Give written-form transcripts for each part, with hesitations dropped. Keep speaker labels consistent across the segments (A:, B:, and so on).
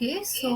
A: Okay, so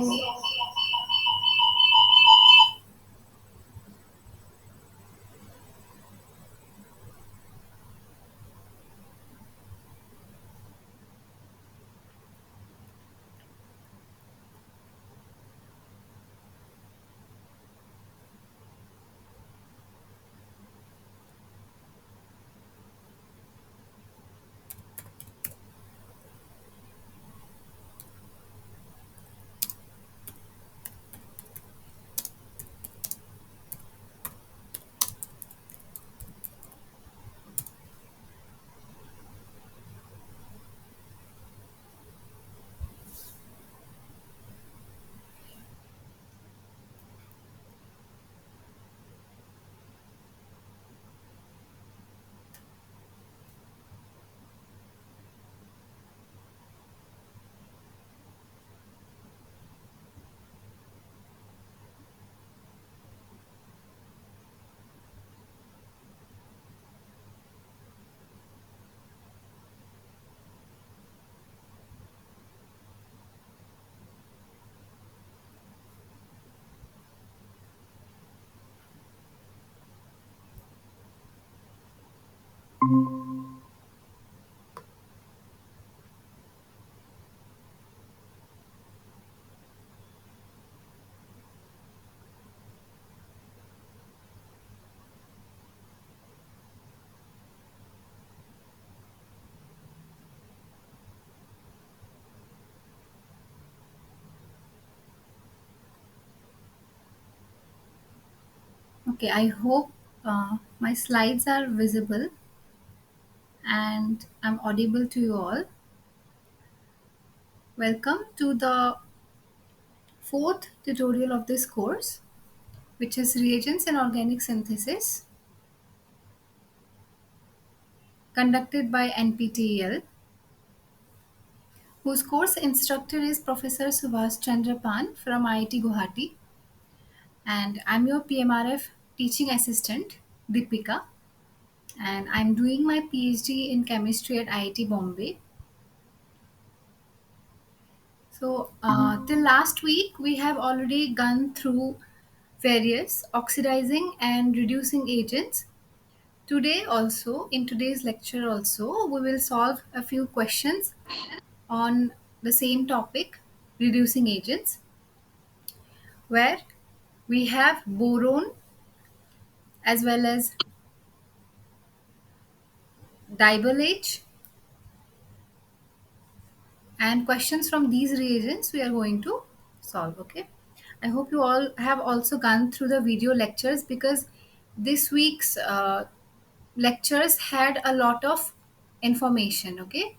A: okay, I hope my slides are visible and I'm audible to you all. Welcome to the fourth tutorial of this course, which is Reagents in Organic Synthesis, conducted by NPTEL, whose course instructor is Professor Subhash Chandra Pan from IIT Guwahati, and I'm your PMRF teaching assistant, Deepika, and I'm doing my PhD in chemistry at IIT Bombay. So, till last week, we have already gone through various oxidizing and reducing agents. Today, also, in today's lecture, also, we will solve a few questions on the same topic, reducing agents, where we have boron as well as diballate, and questions from these reagents we are going to solve. Okay, I hope you all have also gone through the video lectures, because this week's lectures had a lot of information. Okay,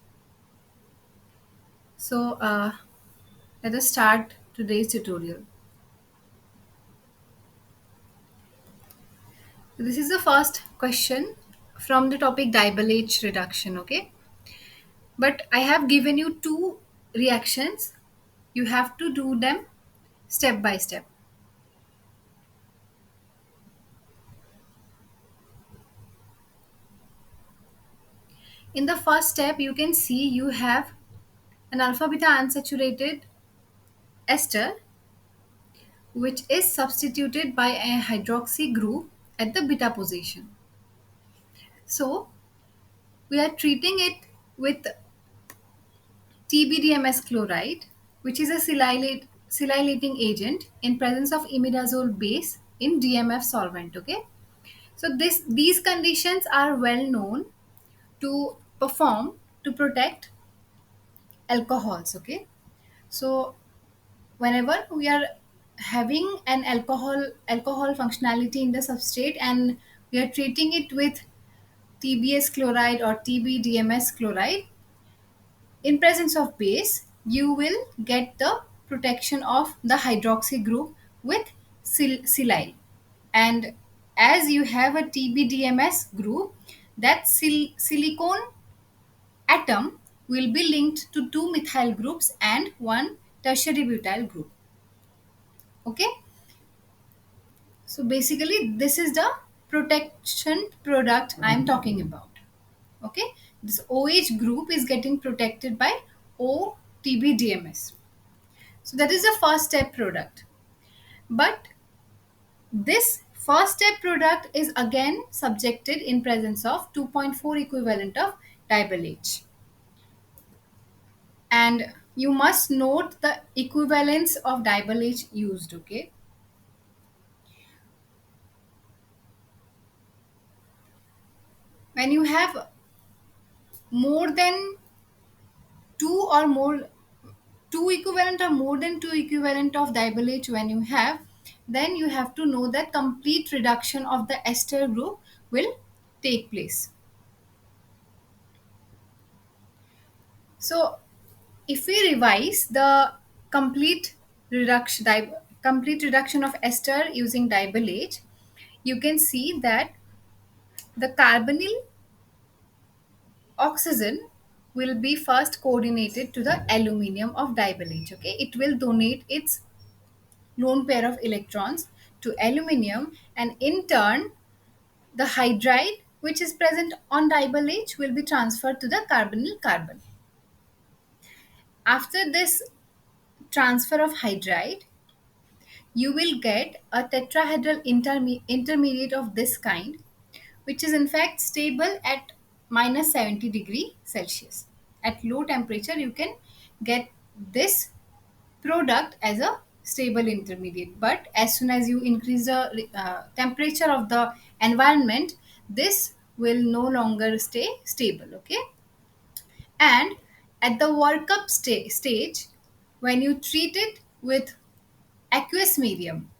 A: so let us start today's tutorial. This is the first question from the topic diable H reduction, okay? But I have given you two reactions. You have to do them step by step. In the first step, you can see you have an alpha beta unsaturated ester which is substituted by a hydroxy group at the beta position. So, we are treating it with TBDMS chloride, which is a silylating agent in presence of imidazole base in DMF solvent. Okay, so these conditions are well known to perform to protect alcohols. Okay, so whenever we are having an alcohol functionality in the substrate and we are treating it with TBS chloride or TBDMS chloride, in presence of base, you will get the protection of the hydroxy group with silyl. And as you have a TBDMS group, that silicone atom will be linked to two methyl groups and one tertiary butyl group. Okay, so basically, this is the protection product I am talking about. Okay, this OH group is getting protected by OTBDMS. So that is the first step product. But this first step product is again subjected in presence of 2.4 equivalent of diable H. And you must note the equivalence of diable H used, okay? When you have more than two or more two equivalent or more than two equivalent of diable H when you have, then you have to know that complete reduction of the ester group will take place. So if we revise the complete complete reduction of ester using diable H, you can see that the carbonyl oxygen will be first coordinated to the aluminium of diable H. Okay, it will donate its lone pair of electrons to aluminium, and in turn the hydride which is present on diable H will be transferred to the carbonyl carbon. After this transfer of hydride, you will get a tetrahedral intermediate of this kind, which is in fact stable at minus 70 degree Celsius. At low temperature, you can get this product as a stable intermediate, but as soon as you increase the temperature of the environment, this will no longer stay stable. Okay, and at the workup stage, when you treat it with aqueous medium,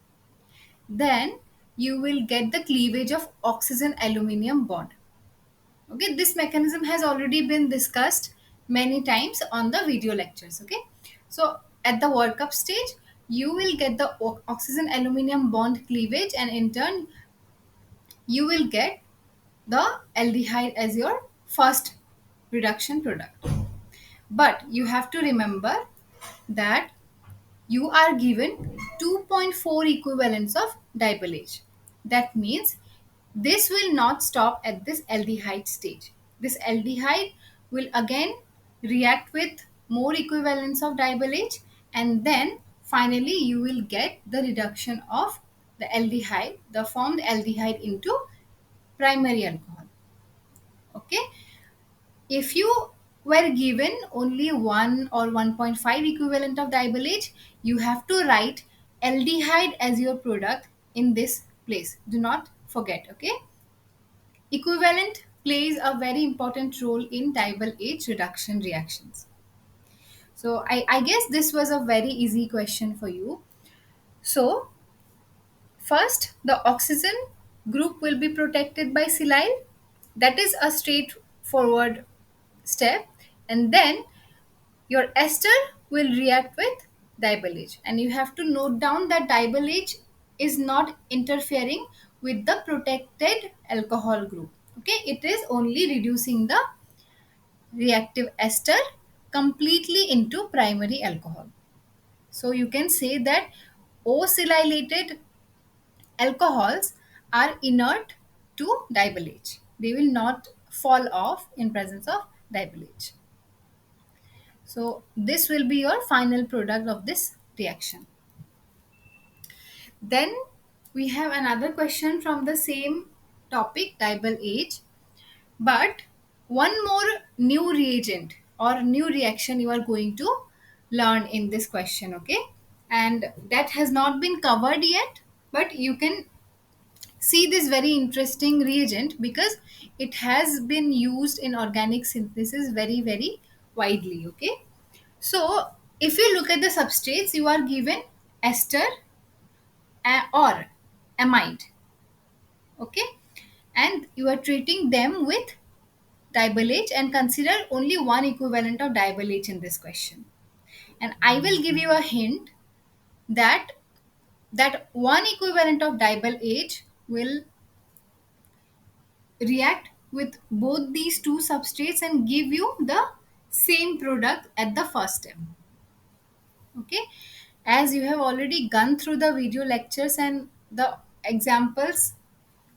A: then you will get the cleavage of oxygen aluminium bond. Okay, this mechanism has already been discussed many times on the video lectures. Okay, so at the workup stage, you will get the oxygen aluminium bond cleavage, and in turn you will get the aldehyde as your first reduction product. But you have to remember that you are given 2.4 equivalents of diable H. That means this will not stop at this aldehyde stage. This aldehyde will again react with more equivalents of diable H, and then finally you will get the reduction of the aldehyde, the formed aldehyde into primary alcohol. Okay, if you were given only 1 or 1.5 equivalent of diable H, you have to write aldehyde as your product in this place. Do not forget, okay? Equivalent plays a very important role in diable H reduction reactions. So I guess this was a very easy question for you. So first, the oxygen group will be protected by silyl. That is a straightforward step. And then your ester will react with Diable H. And you have to note down that Diable H is not interfering with the protected alcohol group. Okay, it is only reducing the reactive ester completely into primary alcohol. So you can say that O-silylated alcohols are inert to Diable H. They will not fall off in presence of Diable H. So this will be your final product of this reaction. Then we have another question from the same topic, Diable H. But one more new reagent or new reaction you are going to learn in this question, okay? And that has not been covered yet, but you can see this very interesting reagent because it has been used in organic synthesis very, very widely, okay? So if you look at the substrates, you are given ester or amide, okay? And you are treating them with Diable H and consider only one equivalent of Diable H in this question. And I will give you a hint that that one equivalent of Diable H will react with both these two substrates and give you the same product at the first step. Okay, as you have already gone through the video lectures and the examples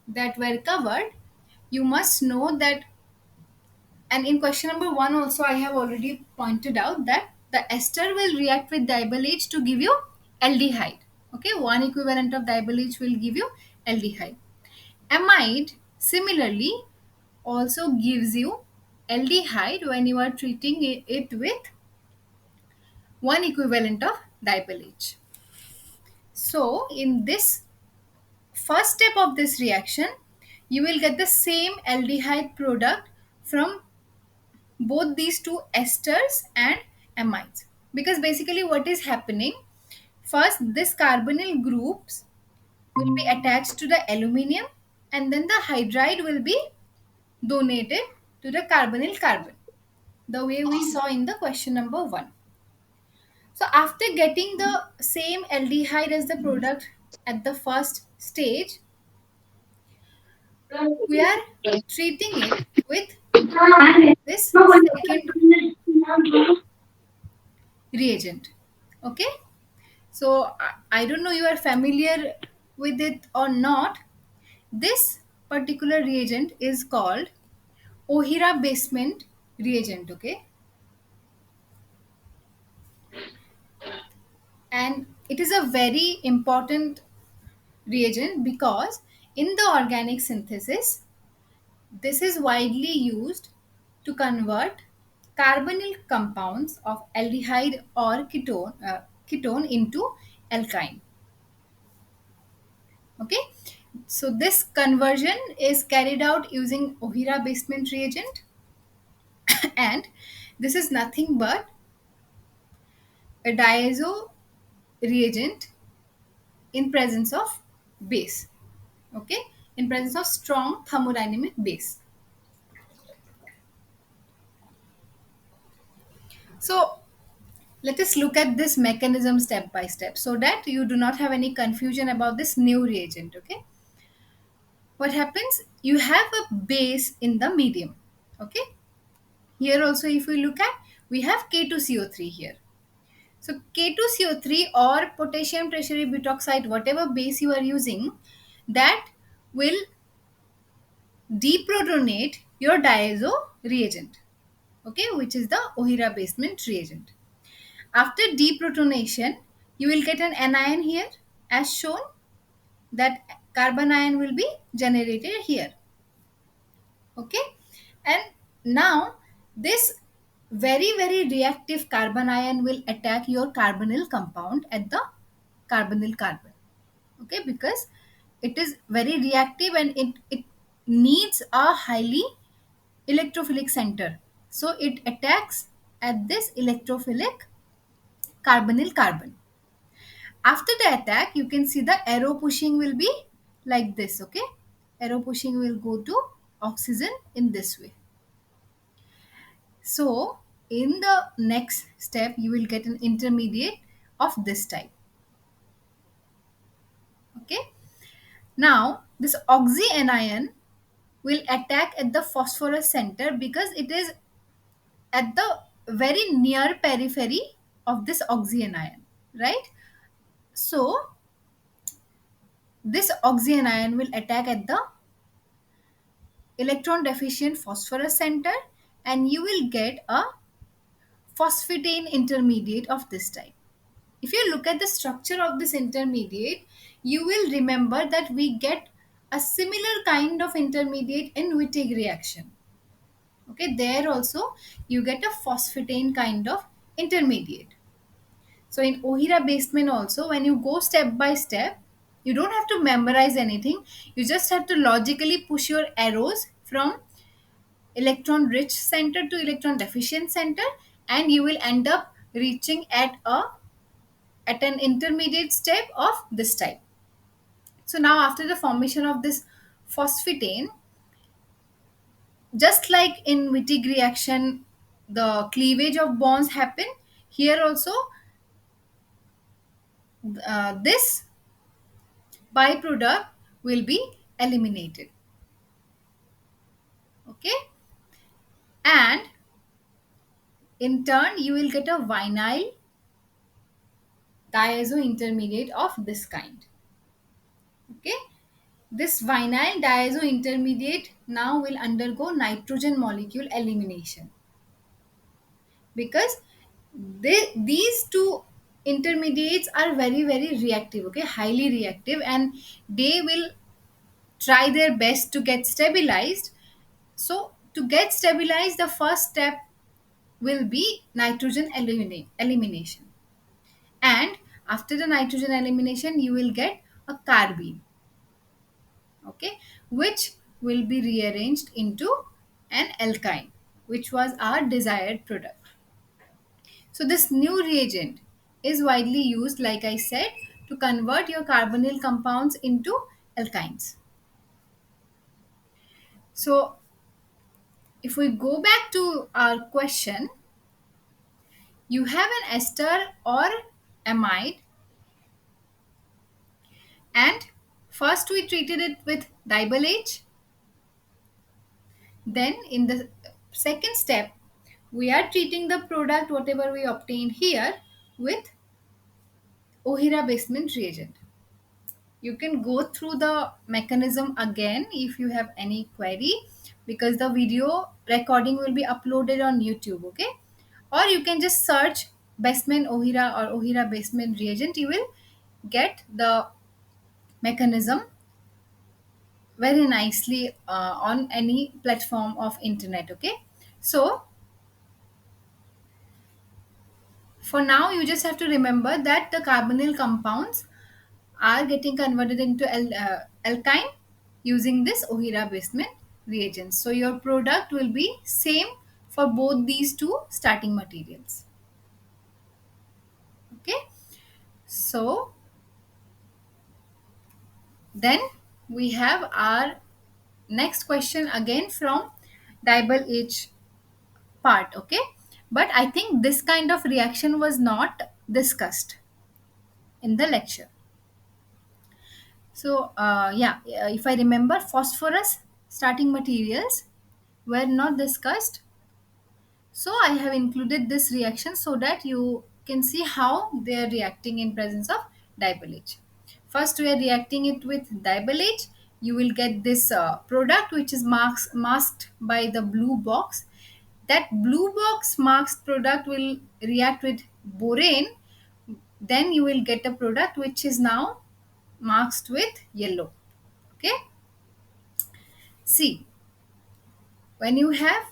A: that were covered, you must know that. And in question number one, also, I have already pointed out that the ester will react with Diable H to give you aldehyde. Okay, one equivalent of Diable H will give you aldehyde. Amide similarly also gives you aldehyde when you are treating it with one equivalent of Diable H. So, in this first step of this reaction, you will get the same aldehyde product from both these two esters and amides, because basically what is happening, first this carbonyl groups will be attached to the aluminium and then the hydride will be donated to the carbonyl carbon, the way we saw in the question number 1. So after getting the same aldehyde as the product at the first stage, we are treating it with this second reagent. Okay, so I don't know you are familiar with it or not. This particular reagent is called Ohira basement reagent. Okay, and it is a very important reagent because in the organic synthesis this is widely used to convert carbonyl compounds of aldehyde or ketone into alkyne. Okay, so this conversion is carried out using Ohira basement reagent and this is nothing but a diazo reagent in presence of base. Okay, in presence of strong thermodynamic base. So let us look at this mechanism step by step so that you do not have any confusion about this new reagent. Okay, what happens, you have a base in the medium. Okay, here also if we look at, we have K2CO3 here. So K2CO3 or potassium tertiary butoxide, whatever base you are using, that will deprotonate your diazo reagent, okay, which is the Ohira basement reagent. After deprotonation, you will get an anion here as shown, that carbon ion will be generated here. Okay, and now this very, very reactive carbon ion will attack your carbonyl compound at the carbonyl carbon. Okay, because it is very reactive and it needs a highly electrophilic center, so it attacks at this electrophilic carbonyl carbon. After the attack, you can see the arrow pushing will be like this. Okay, arrow pushing will go to oxygen in this way. So in the next step you will get an intermediate of this type. Okay. Now this oxyanion will attack at the phosphorus center because it is at the very near periphery of this oxyanion, right? So this oxyanion will attack at the electron deficient phosphorus center, and you will get a phosphatane intermediate of this type. If you look at the structure of this intermediate, you will remember that we get a similar kind of intermediate in Wittig reaction. Okay, there also you get a phosphatane kind of intermediate. So in Ohira Basement also, when you go step by step, you don't have to memorize anything. You just have to logically push your arrows from electron rich center to electron deficient center, and you will end up reaching at an intermediate step of this type. So now after the formation of this phosphatane, just like in Wittig reaction, the cleavage of bonds happen. Here also, this byproduct will be eliminated. Okay, and in turn, you will get a vinyl diazo intermediate of this kind. Okay, this vinyl diazo intermediate now will undergo nitrogen molecule elimination because these two intermediates are very reactive, okay, highly reactive, and they will try their best to get stabilized. So to get stabilized, the first step will be nitrogen elimination, and after the nitrogen elimination you will get a carbene, okay, which will be rearranged into an alkyne, which was our desired product. So this new reagent is widely used, like I said, to convert your carbonyl compounds into alkynes. So if we go back to our question, you have an ester or amide, and first we treated it with dibyl H. Then in the second step, we are treating the product, whatever we obtained here, with Ohira basement reagent. You can go through the mechanism again if you have any query, because the video recording will be uploaded on YouTube, okay? Or you can just search Bestman Ohira or Ohira basement reagent. You will get the mechanism very nicely on any platform of internet, okay? So for now, you just have to remember that the carbonyl compounds are getting converted into alkyne using this Ohira basement reagents. So your product will be same for both these two starting materials. Okay. So then we have our next question again from dibyl H part. Okay. But I think this kind of reaction was not discussed in the lecture. So, if I remember, phosphorus starting materials were not discussed. So, I have included this reaction so that you can see how they are reacting in presence of dibyl H. First, we are reacting it with dibyl H. You will get this product which is masked by the blue box. That blue box masked product will react with borane. Then you will get a product which is now masked with yellow. Okay. See, when you have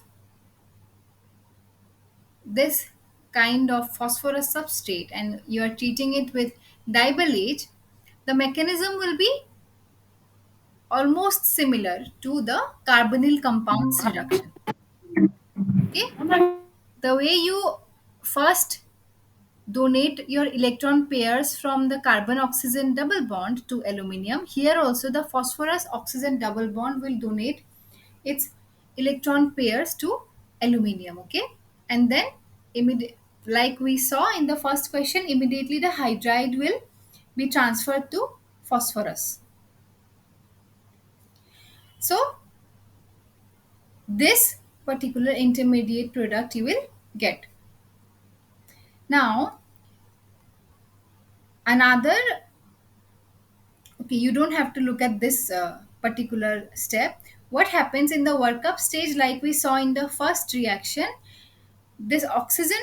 A: this kind of phosphorus substrate and you are treating it with dibyl H, the mechanism will be almost similar to the carbonyl compounds reduction. Okay. The way you first donate your electron pairs from the carbon oxygen double bond to aluminum, here also the phosphorus oxygen double bond will donate its electron pairs to aluminum. Okay, and then immediate like we saw in the first question, immediately the hydride will be transferred to phosphorus. So this particular intermediate product you will get. Now another, okay, you don't have to look at this particular step. What happens in the workup stage, like we saw in the first reaction, this oxygen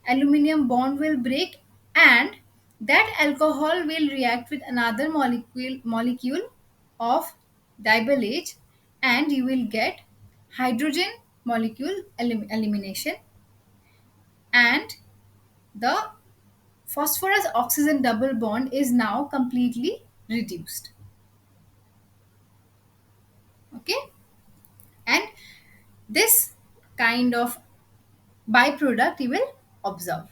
A: aluminum bond will break, and that alcohol will react with another molecule of diballage, and you will get hydrogen molecule elimination, and the phosphorus oxygen double bond is now completely reduced. Okay, and this kind of byproduct you will observe.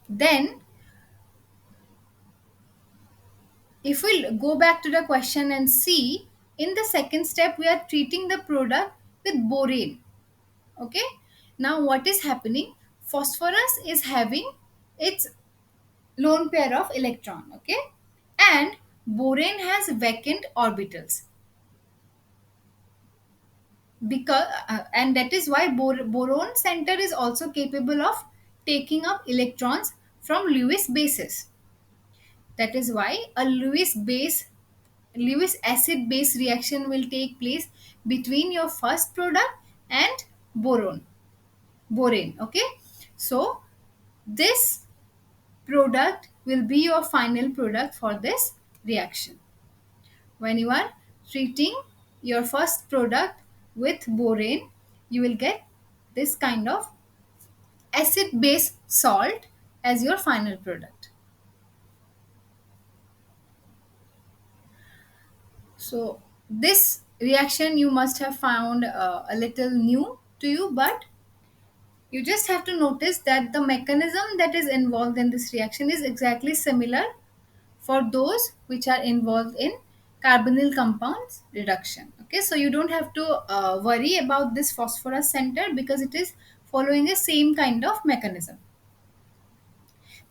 A: Then if we go back to the question and see, in the second step we are treating the product with borane. Okay, now what is happening, phosphorus is having its lone pair of electron, okay, and borane has vacant orbitals, because and that is why boron center is also capable of taking up electrons from Lewis bases. That is why a Lewis acid base reaction will take place between your first product and boron borane. Okay, so this product will be your final product for this reaction. When you are treating your first product with borane, you will get this kind of acid base salt as your final product. So this reaction you must have found a little new to you, but you just have to notice that the mechanism that is involved in this reaction is exactly similar for those which are involved in carbonyl compounds reduction. Okay, so you don't have to worry about this phosphorus center because it is following the same kind of mechanism.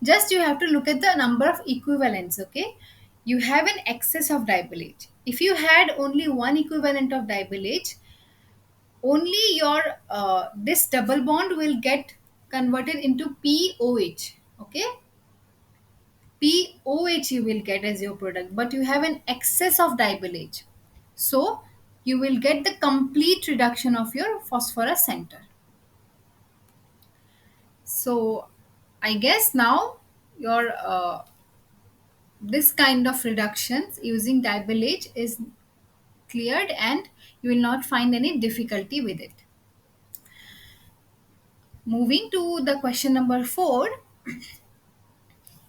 A: Just you have to look at the number of equivalents. Okay, you have an excess of diballage. If you had only one equivalent of diballage, only your this double bond will get converted into POH. Okay, POH you will get as your product, but you have an excess of diballage. So you will get the complete reduction of your phosphorus center. So I guess now your this kind of reductions using diballage is cleared, and you will not find any difficulty with it. Moving to the question number 4,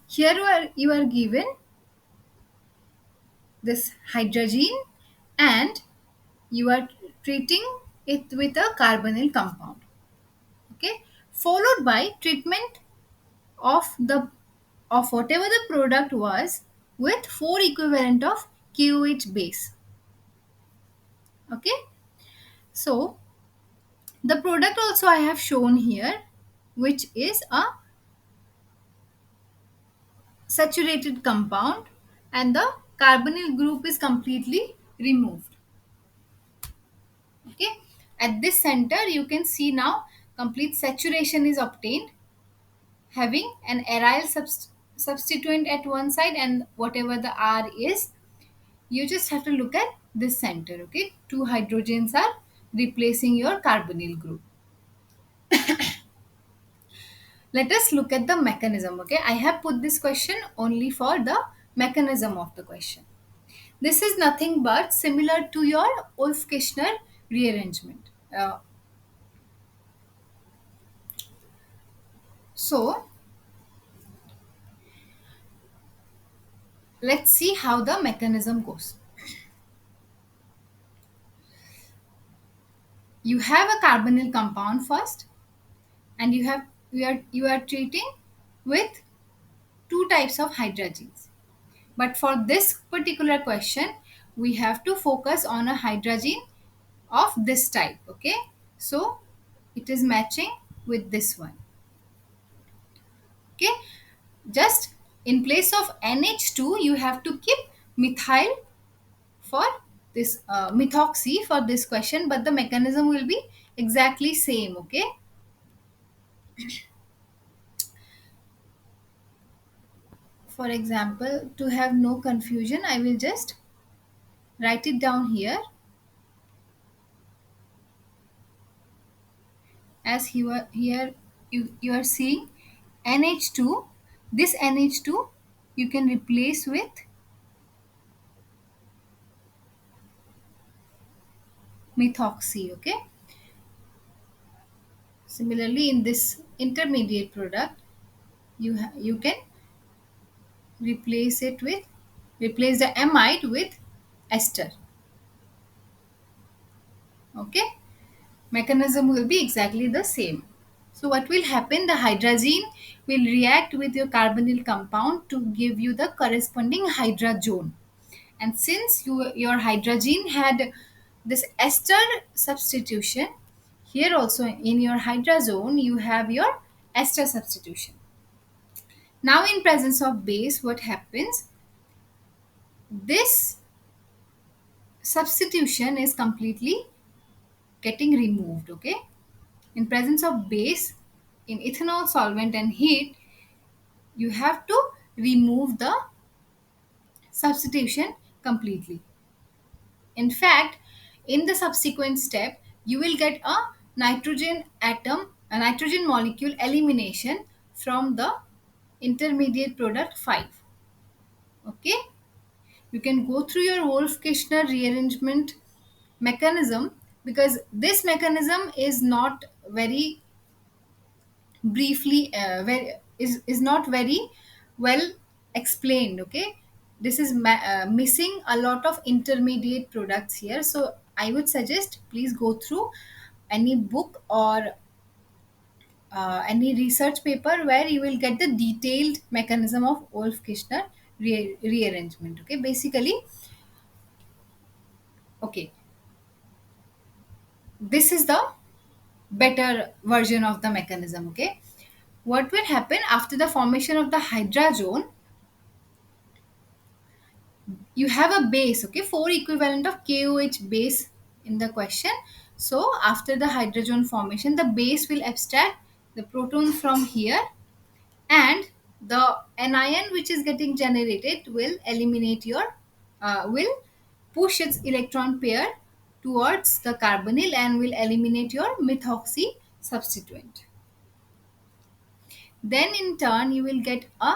A: here you are given this hydrogen, and you are treating it with a carbonyl compound. Okay, followed by treatment of the of whatever the product was with 4 equivalent of KOH base. Okay, so the product also I have shown here, which is a saturated compound, and the carbonyl group is completely removed. Okay, at this center you can see now complete saturation is obtained, having an aryl substituent at one side, and whatever the R is, you just have to look at this center. Okay, 2 hydrogens are replacing your carbonyl group. Let us look at the mechanism. Okay, I have put this question only for the mechanism of the question. This is nothing but similar to your Wolff-Kishner rearrangement. So let's see how the mechanism goes. You have a carbonyl compound first, and you are treating with 2 types of hydrogens. But for this particular question, we have to focus on a hydrogen of this type. Okay, so it is matching with this one. Okay, just in place of NH2 you have to keep methyl for this methoxy for this question, but the mechanism will be exactly same. Okay, for example, to have no confusion, I will just write it down here. As you are here, you are seeing NH2. This NH2 you can replace with methoxy. Okay, similarly in this intermediate product, you can replace it with replace the amide with ester. Okay, mechanism will be exactly the same. So what will happen, the hydrazine will react with your carbonyl compound to give you the corresponding hydrazone. And since your hydrazine had this ester substitution, here also in your hydrazone you have your ester substitution. Now in presence of base, what happens, this substitution is completely getting removed. Okay, in presence of base, in ethanol solvent and heat, you have to remove the substitution completely. In fact, in the subsequent step you will get a nitrogen atom, a nitrogen molecule elimination from the intermediate product 5. Okay, you can go through your Wolff-Kishner rearrangement mechanism, because this mechanism is not very briefly is not very well explained. Okay, this is missing a lot of intermediate products here, so I would suggest please go through any book or any research paper where you will get the detailed mechanism of Wolff-Kishner rearrangement. Okay, basically, okay, this is the better version of the mechanism. Okay, what will happen after the formation of the hydrazone, you have a base. Okay, 4 equivalent of KOH base in the question. So after the hydrogen formation, the base will abstract the proton from here, and the anion which is getting generated will eliminate your will push its electron pair towards the carbonyl and will eliminate your methoxy substituent. Then in turn you will get a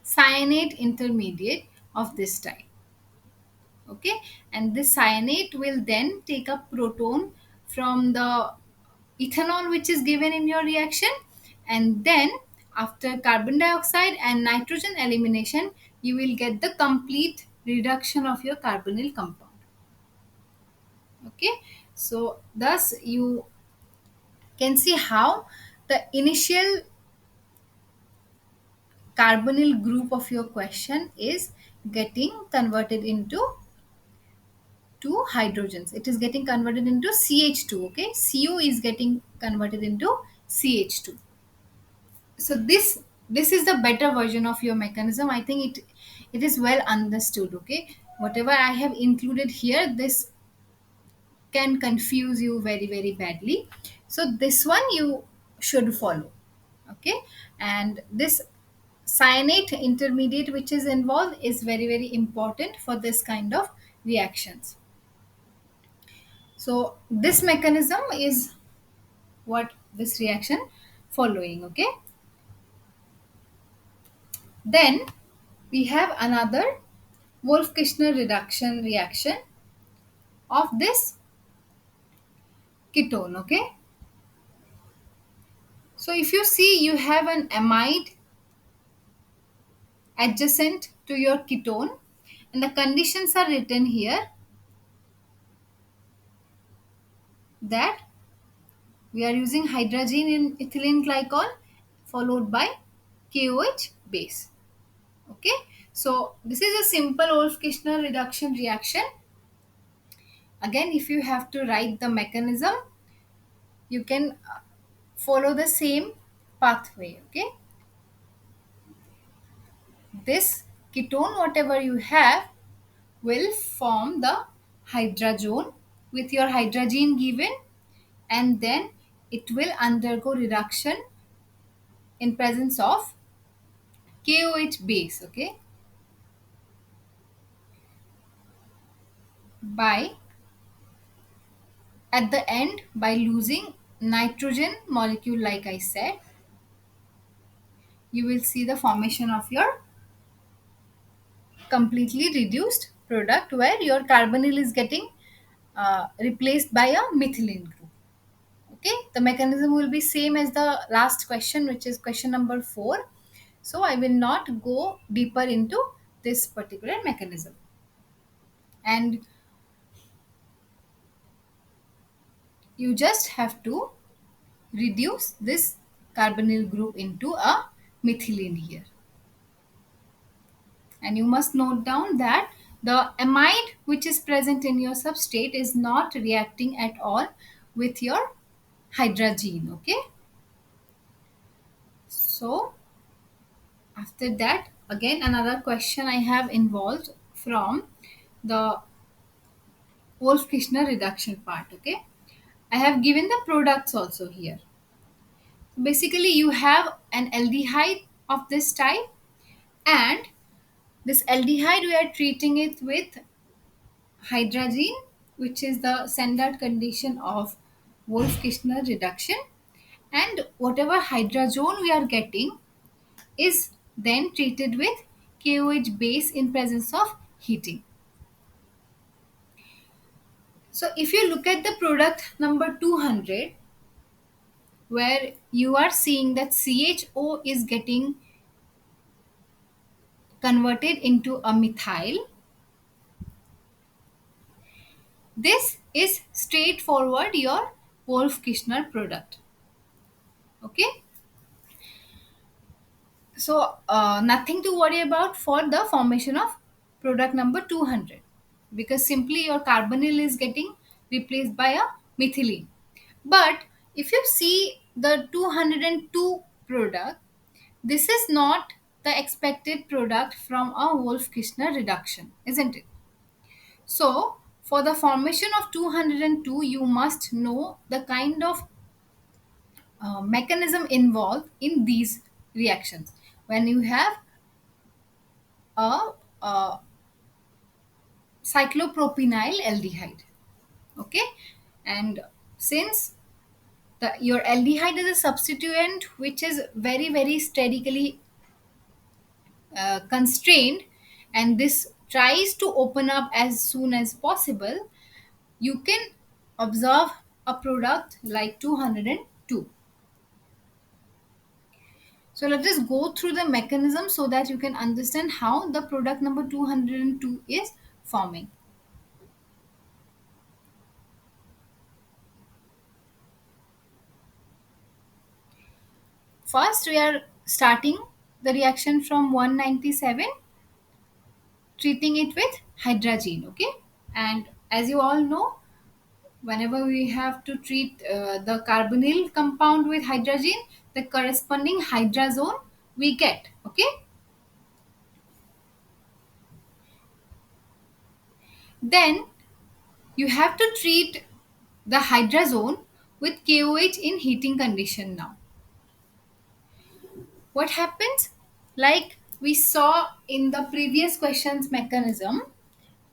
A: cyanate intermediate of this type. Okay, and this cyanate will then take a proton from the ethanol which is given in your reaction, and then after carbon dioxide and nitrogen elimination you will get the complete reduction of your carbonyl compound. Okay, so thus you can see how the initial carbonyl group of your question is getting converted into two hydrogens. It is getting converted into CH2. Okay, CO is getting converted into CH2. So this is the better version of your mechanism. I think it is well understood. Okay, whatever I have included here, this can confuse you very very badly. So this one you should follow. Okay, and this cyanate intermediate which is involved is very very important for this kind of reactions. So this mechanism is what this reaction following. Okay, then we have another Wolff-Kishner reduction reaction of this ketone. Okay, so if you see you have an amide adjacent to your ketone, and the conditions are written here that we are using hydrazine in ethylene glycol followed by KOH base. Okay, so this is a simple Wolff-Kishner reduction reaction. Again, if you have to write the mechanism, you can follow the same pathway. Okay, this ketone, whatever you have, will form the hydrazone with your hydrogen given, and then it will undergo reduction in presence of KOH base. Okay, by at the end, by losing nitrogen molecule, like I said, you will see the formation of your completely reduced product where your carbonyl is getting replaced by a methylene group. Okay, the mechanism will be same as the last question, which is question number 4. So I will not go deeper into this particular mechanism, and you just have to reduce this carbonyl group into a methylene here. And you must note down that the amide which is present in your substrate is not reacting at all with your hydrazine. Okay, so after that, again another question I have involved from the Wolff-Kishner reduction part. Okay, I have given the products also here. Basically, you have an aldehyde of this type, and this aldehyde we are treating it with hydrazine, which is the standard condition of Wolff-Kishner reduction, and whatever hydrazone we are getting is then treated with KOH base in presence of heating. So if you look at the product number 200, where you are seeing that CHO is getting converted into a methyl, this is straightforward your Wolff-Kishner product. Okay, so nothing to worry about for the formation of product number 200, because simply your carbonyl is getting replaced by a methylene. But if you see the 202 product, this is not the expected product from a Wolff-Kishner reduction, isn't it? So for the formation of 202, you must know the kind of mechanism involved in these reactions. When you have a, a cyclopropenyl aldehyde, okay, and since your aldehyde is a substituent which is very very statically constrained, and this tries to open up as soon as possible, you can observe a product like 202. So let us go through the mechanism so that you can understand how the product number 202 is forming. First, we are starting the reaction from 197, treating it with hydrazine. Okay, and as you all know, whenever we have to treat the carbonyl compound with hydrazine, the corresponding hydrazone we get. Okay, then you have to treat the hydrazone with KOH in heating condition. Now what happens, like we saw in the previous questions mechanism,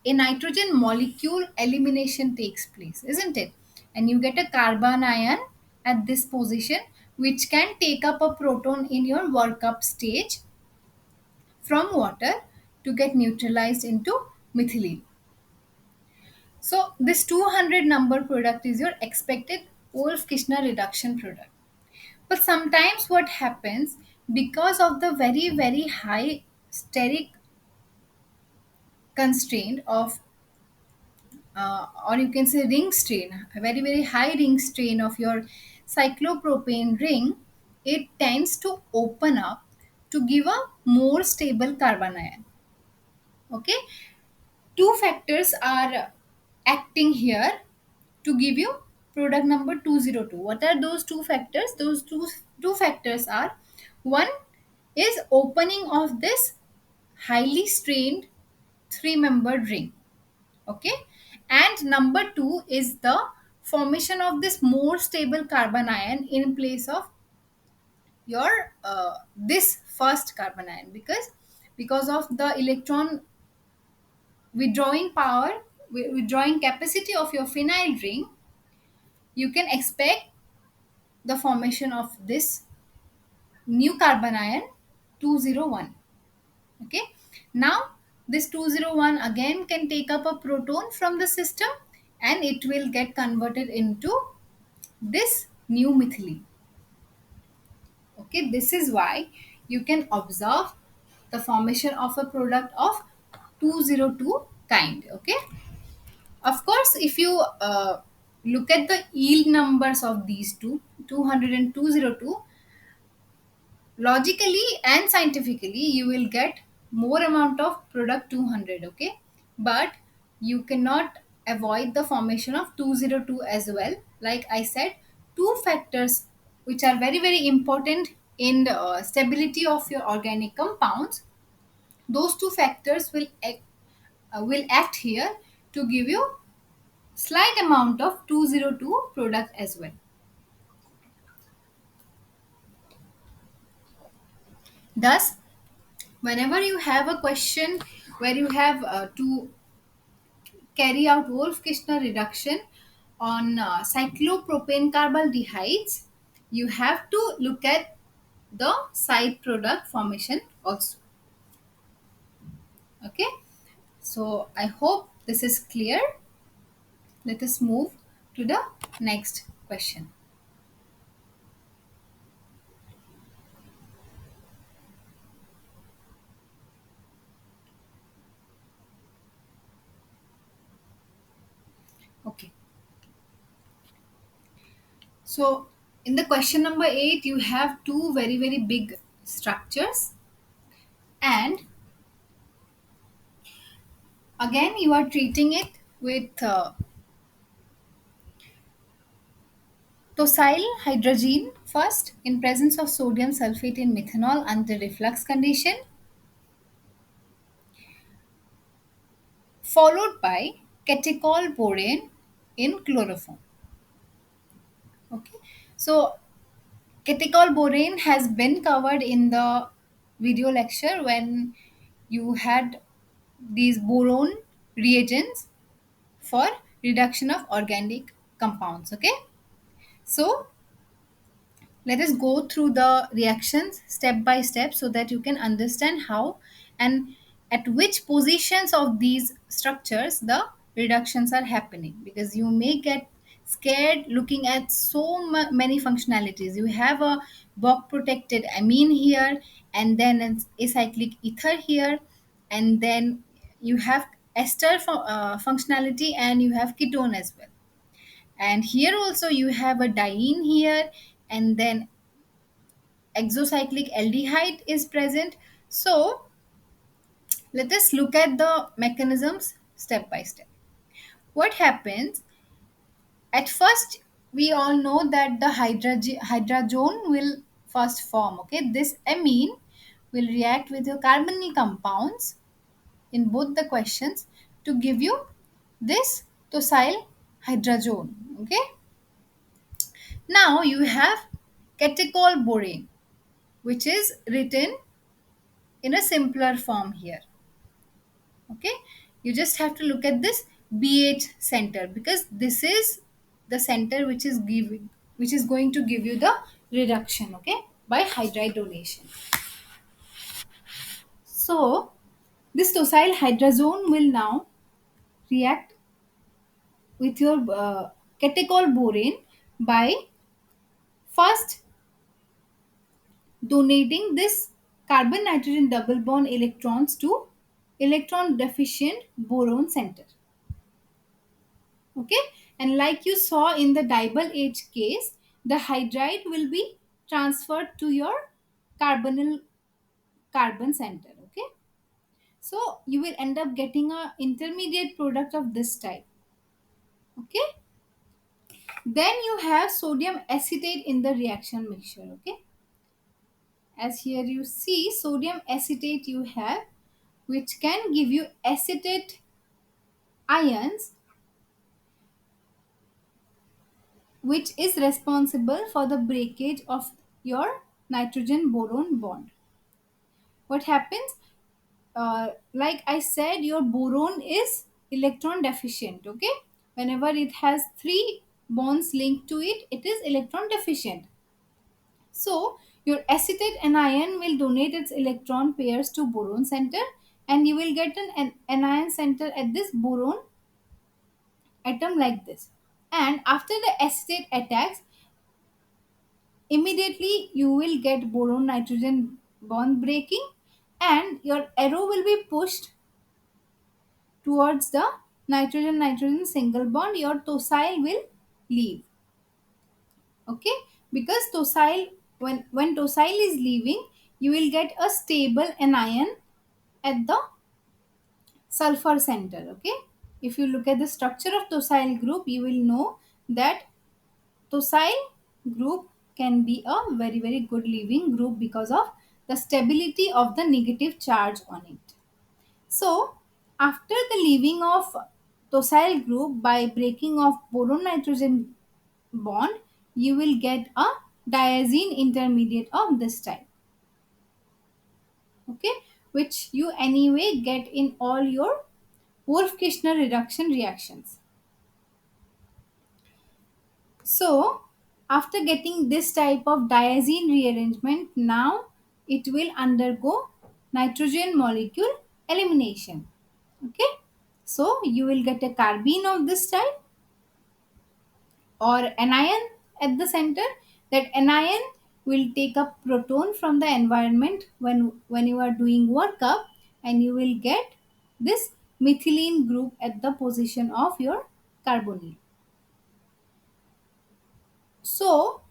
A: a nitrogen molecule elimination takes place, isn't it? And you get a carbon ion at this position which can take up a proton in your workup stage from water to get neutralized into methylene. So this 200 number product is your expected Wolff-Kishner reduction product. But sometimes what happens, because of the very very high steric constraint of or you can say ring strain, a very very high ring strain of your cyclopropane ring, it tends to open up to give a more stable carbon ion. Okay, two factors are acting here to give you product number 202. What are those two factors? Those two factors are, one is opening of this highly strained three membered ring, okay, and number 2 is the formation of this more stable carbon ion in place of your this first carbon ion, because of the electron withdrawing power, withdrawing capacity of your phenyl ring, you can expect the formation of this new carbon ion 201. Okay, now this 201 again can take up a proton from the system, and it will get converted into this new methylene. Okay, this is why you can observe the formation of a product of 202 kind. Okay, of course, if you look at the yield numbers of these two, 200 and 202, logically and scientifically you will get more amount of product 200. Okay, but you cannot avoid the formation of 202 as well. Like I said, two factors which are very very important in the stability of your organic compounds, those two factors will act here to give you slight amount of 202 product as well. Thus, whenever you have a question where you have to carry out Wolff-Kishner reduction on cyclopropane carbaldehydes, you have to look at the side product formation also. Okay, so I hope this is clear. Let us move to the next question. Okay, so in the question number 8, you have two very very big structures, and again you are treating it with tosyl hydrazine first in presence of sodium sulfate in methanol under reflux condition, followed by catechol borane in chloroform. Okay, so catechol borane has been covered in the video lecture when you had these boron reagents for reduction of organic compounds. Okay, so let us go through the reactions step by step so that you can understand how and at which positions of these structures the reductions are happening, because you may get scared looking at so many functionalities. You have a Bock protected amine here, and then an acyclic ether here, and then you have ester functionality, and you have ketone as well, and here also you have a diene here, and then exocyclic aldehyde is present. So let us look at the mechanisms step by step. What happens at first, we all know that the hydrazone will first form. Okay, this amine will react with your carbonyl compounds in both the questions to give you this tosyl hydrazone. Okay, now you have catechol borane, which is written in a simpler form here. Okay, you just have to look at this BH center, because this is the center which is going to give you the reduction, okay, by hydride donation. So this tosyl hydrazone will now react with your catechol borane by first donating this carbon nitrogen double bond electrons to electron deficient boron center. Okay, and like you saw in the dibel H case, the hydride will be transferred to your carbonyl carbon center. Okay, so you will end up getting a intermediate product of this type. Okay, Then you have sodium acetate in the reaction mixture. Okay, as here you see sodium acetate you have, which can give you acetate ions, which is responsible for the breakage of your nitrogen boron bond. What happens? Like I said, your boron is electron deficient. Okay, whenever it has three bonds linked to it, it is electron deficient. So your acetate anion will donate its electron pairs to boron center, and you will get an anion center at this boron atom like this. And after the acetate attacks, immediately you will get boron nitrogen bond breaking, and your arrow will be pushed towards the nitrogen nitrogen single bond. Your tosyl will leave. Okay, because tosyl, when tosyl is leaving, you will get a stable anion at the sulfur center. Okay, if you look at the structure of tosyl group, you will know that tosyl group can be a very good leaving group because of the stability of the negative charge on it. So after the leaving of tosyl group by breaking of boron nitrogen bond, you will get a diazine intermediate of this type. Okay, which you anyway get in all your Wolff-Kishner reduction reactions. So after getting this type of diazine rearrangement, now it will undergo nitrogen molecule elimination. Okay, so you will get a carbene of this type or anion at the center. That anion will take up proton from the environment when you are doing workup, and you will get this methylene group at the position of your carbonyl. So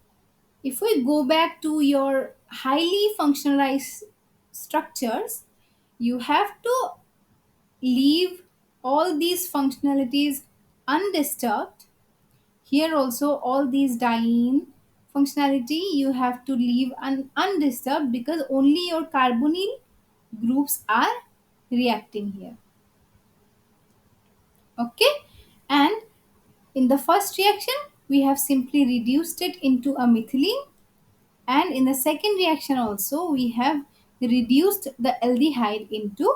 A: if we go back to your highly functionalized structures, you have to leave all these functionalities undisturbed. Here also all these diene functionality you have to leave undisturbed, because only your carbonyl groups are reacting here. Okay, and in the first reaction we have simply reduced it into a methylene, and in the second reaction also we have reduced the aldehyde into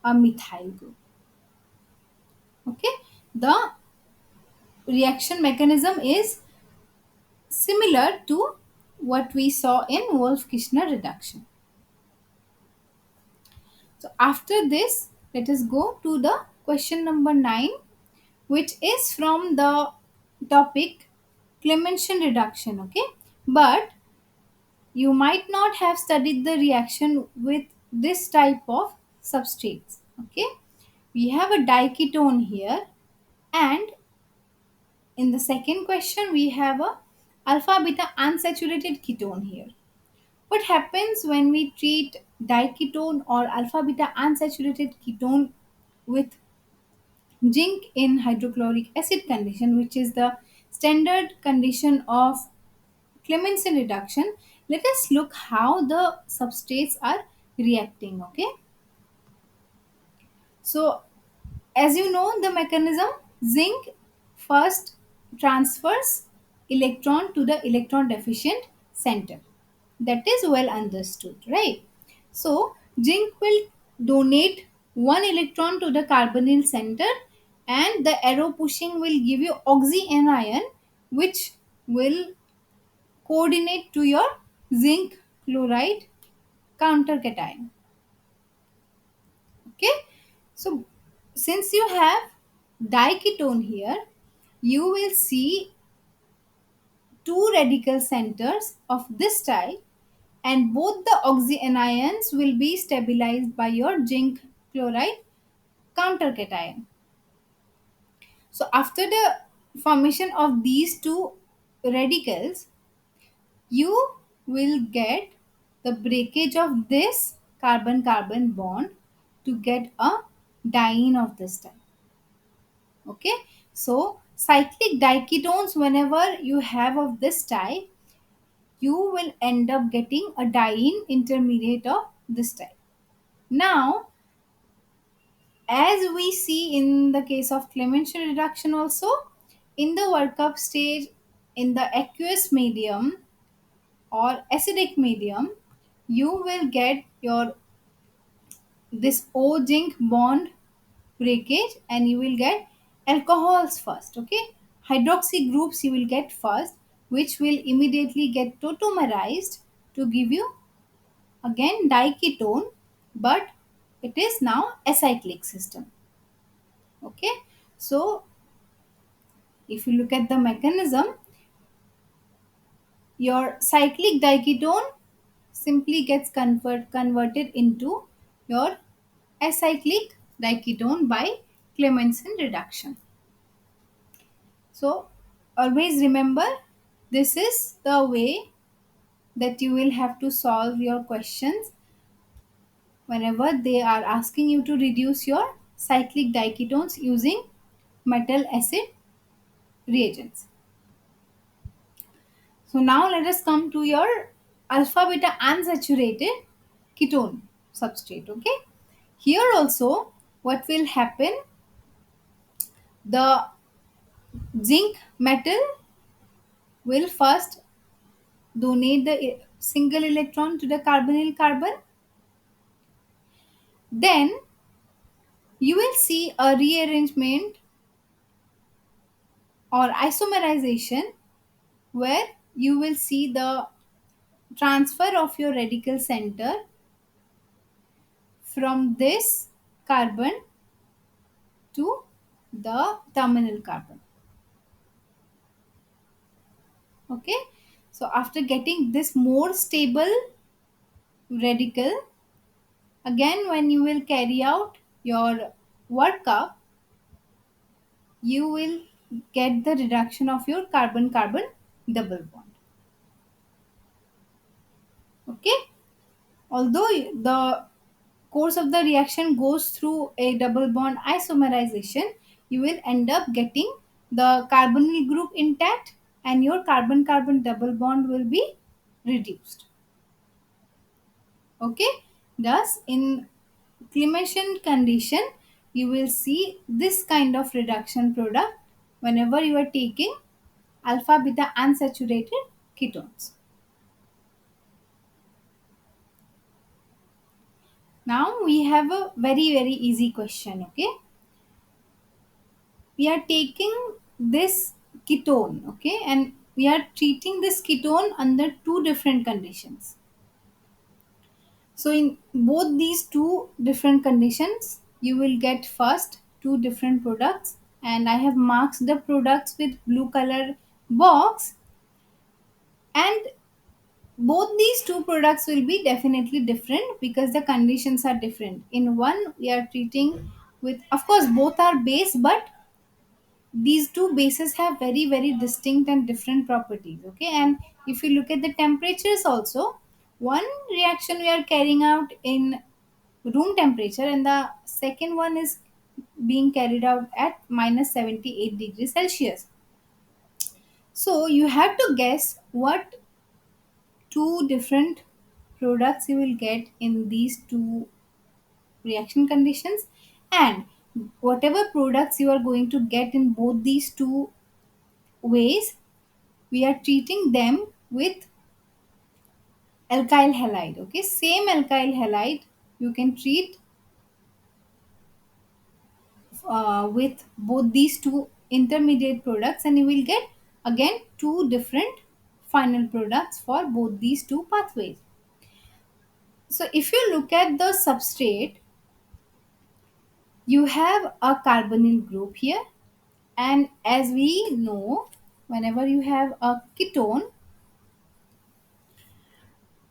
A: a methyl group. Okay, the reaction mechanism is similar to what we saw in Wolff-Kishner reduction. So after this, let us go to the question number 9, which is from the topic Clemmensen reduction. Okay, but you might not have studied the reaction with this type of substrates. Okay, we have a diketone here, and in the second question we have a alpha beta unsaturated ketone here. What happens when we treat diketone or alpha beta unsaturated ketone with zinc in hydrochloric acid condition, which is the standard condition of Clemmensen reduction? Let us look how the substrates are reacting. Okay, so as you know the mechanism, zinc first transfers electron to the electron deficient center. That is well understood, right? So zinc will donate one electron to the carbonyl center, and the arrow pushing will give you oxyanion, which will coordinate to your zinc chloride countercation. Okay, so since you have diketone here, you will see two radical centers of this type, and both the oxyanions will be stabilized by your zinc chloride countercation. So after the formation of these two radicals, you will get the breakage of this carbon carbon bond to get a diene of this type. Okay, so cyclic diketones, whenever you have of this type, you will end up getting a diene intermediate of this type. Now, as we see in the case of Clemmenstiel reduction also, in the workup stage, in the aqueous medium or acidic medium, you will get your this O zinc bond breakage and you will get alcohols first. Okay, hydroxy groups you will get first, which will immediately get tautomerized to give you again diketone, but it is now acyclic system. Okay, so if you look at the mechanism, your cyclic diketone simply gets converted into your acyclic diketone by Clemmensen reduction. So always remember, this is the way that you will have to solve your questions whenever they are asking you to reduce your cyclic diketones using metal acid reagents. So now let us come to your alpha beta unsaturated ketone substrate. Okay, here also what will happen, the zinc metal will first donate the single electron to the carbonyl carbon. Then you will see a rearrangement or isomerization where you will see the transfer of your radical center from this carbon to the terminal carbon. Okay, so after getting this more stable radical, again when you will carry out your workup, you will get the reduction of your carbon carbon double bond. Okay, although the course of the reaction goes through a double bond isomerization, you will end up getting the carbonyl group intact and your carbon carbon double bond will be reduced. Okay, thus in Clemmenstiel condition, you will see this kind of reduction product whenever you are taking alpha beta unsaturated ketones. Now we have a very easy question. Okay, we are taking this ketone, okay, and we are treating this ketone under two different conditions. So in both these two different conditions, you will get first two different products, and I have marked the products with blue color box, and both these two products will be definitely different because the conditions are different. In one we are treating with, of course both are base, but these two bases have very distinct and different properties. Okay, and if you look at the temperatures also, one reaction we are carrying out in room temperature and the second one is being carried out at minus 78 degrees Celsius. So you have to guess what two different products you will get in these two reaction conditions, and whatever products you are going to get in both these two ways, we are treating them with alkyl halide. Okay, same alkyl halide you can treat with both these two intermediate products and you will get again two different final products for both these two pathways. So if you look at the substrate, you have a carbonyl group here, and as we know, whenever you have a ketone,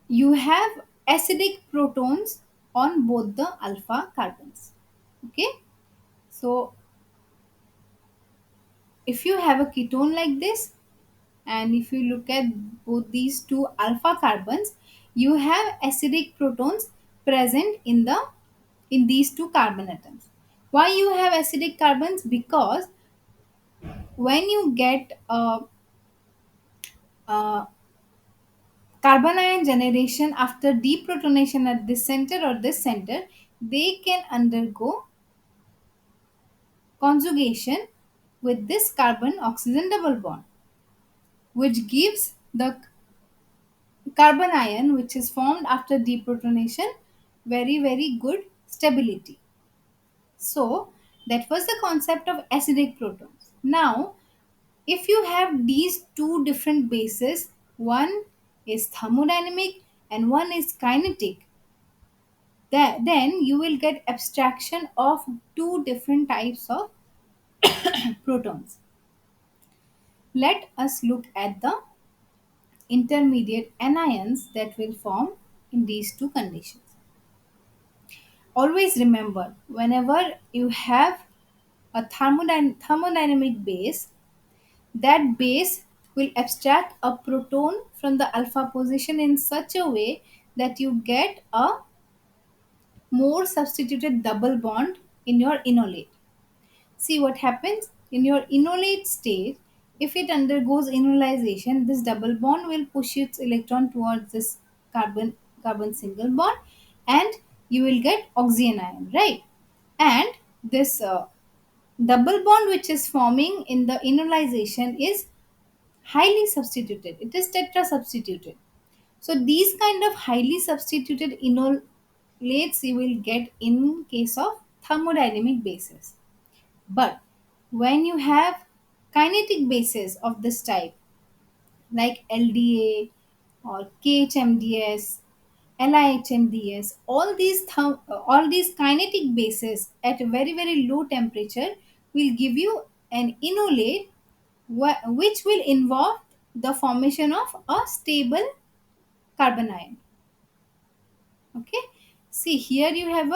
A: you have acidic protons on both the alpha carbons. Okay, so if you have a ketone like this, and if you look at both these two alpha carbons, you have acidic protons present in these two carbon atoms. Why you have acidic carbons? Because when you get a carbon ion generation after deprotonation at this center or this center, they can undergo conjugation with this carbon oxygen double bond, which gives the carbon ion which is formed after deprotonation very good stability. So that was the concept of acidic protons. Now if you have these two different bases, one is thermodynamic and one is kinetic, then you will get abstraction of two different types of protons. Let us look at the intermediate anions that will form in these two conditions. Always remember, whenever you have a thermodynamic base, that base will abstract a proton from the alpha position in such a way that you get a more substituted double bond in your enolate. See what happens in your enolate state. If it undergoes enolization, this double bond will push its electron towards this carbon single bond, and you will get oxygen ion, right? And this double bond which is forming in the enolization is highly substituted. It is tetra substituted. So these kind of highly substituted enolates you will get in case of thermodynamic bases. But when you have kinetic bases of this type, like LDA or KHMDS, LIHMDS, all these kinetic bases at a very low temperature will give you an enolate which will involve the formation of a stable carbon ion. Okay, see here you have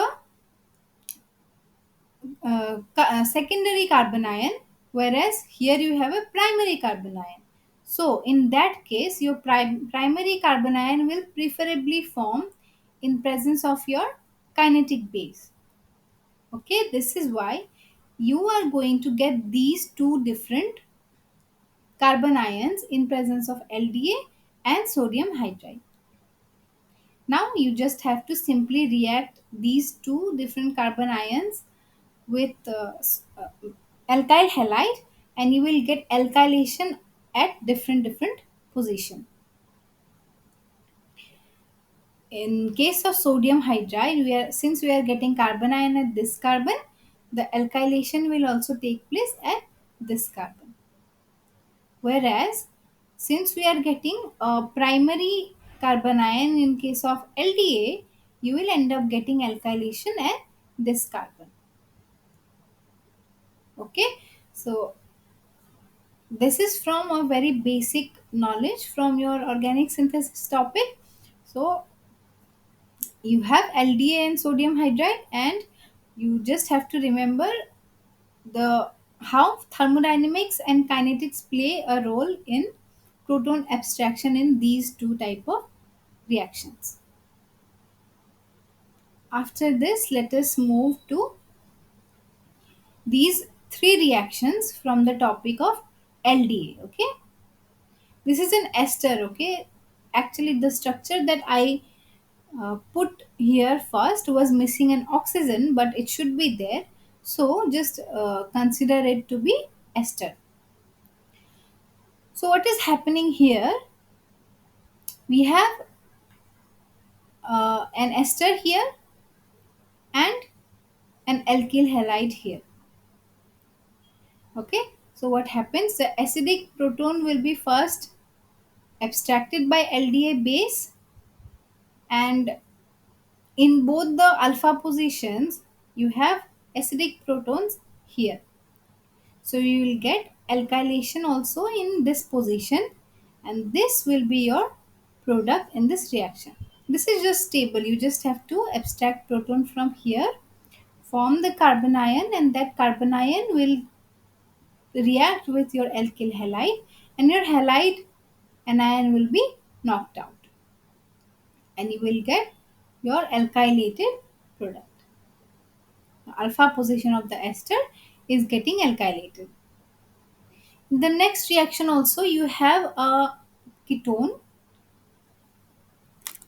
A: a secondary carbon ion, whereas here you have a primary carbon ion. So in that case your primary carbon ion will preferably form in presence of your kinetic base. Okay, this is why you are going to get these two different carbon ions in presence of LDA and sodium hydride. Now you just have to simply react these two different carbon ions with alkyl halide, and you will get alkylation at different position. In case of sodium hydride, since we are getting carbon ion at this carbon, the alkylation will also take place at this carbon. Whereas since we are getting a primary carbon ion in case of LDA, you will end up getting alkylation at this carbon. Okay, so this is from a very basic knowledge from your organic synthesis topic. So you have LDA and sodium hydride, and you just have to remember the how thermodynamics and kinetics play a role in proton abstraction in these two type of reactions. After this, let us move to these three reactions from the topic of LDA. Okay, this is an ester. Okay, actually the structure that I put here first was missing an oxygen, but it should be there, so just consider it to be ester. So what is happening here, we have an ester here and an alkyl halide here. Okay, so what happens, the acidic proton will be first abstracted by LDA base, and in both the alpha positions you have acidic protons here. So you will get alkylation also in this position, and this will be your product in this reaction. This is just stable. You just have to abstract proton from here, form the carbon ion, and that carbon ion will react with your alkyl halide, and your halide anion will be knocked out, and you will get your alkylated product. The alpha position of the ester is getting alkylated. The next reaction also, you have a ketone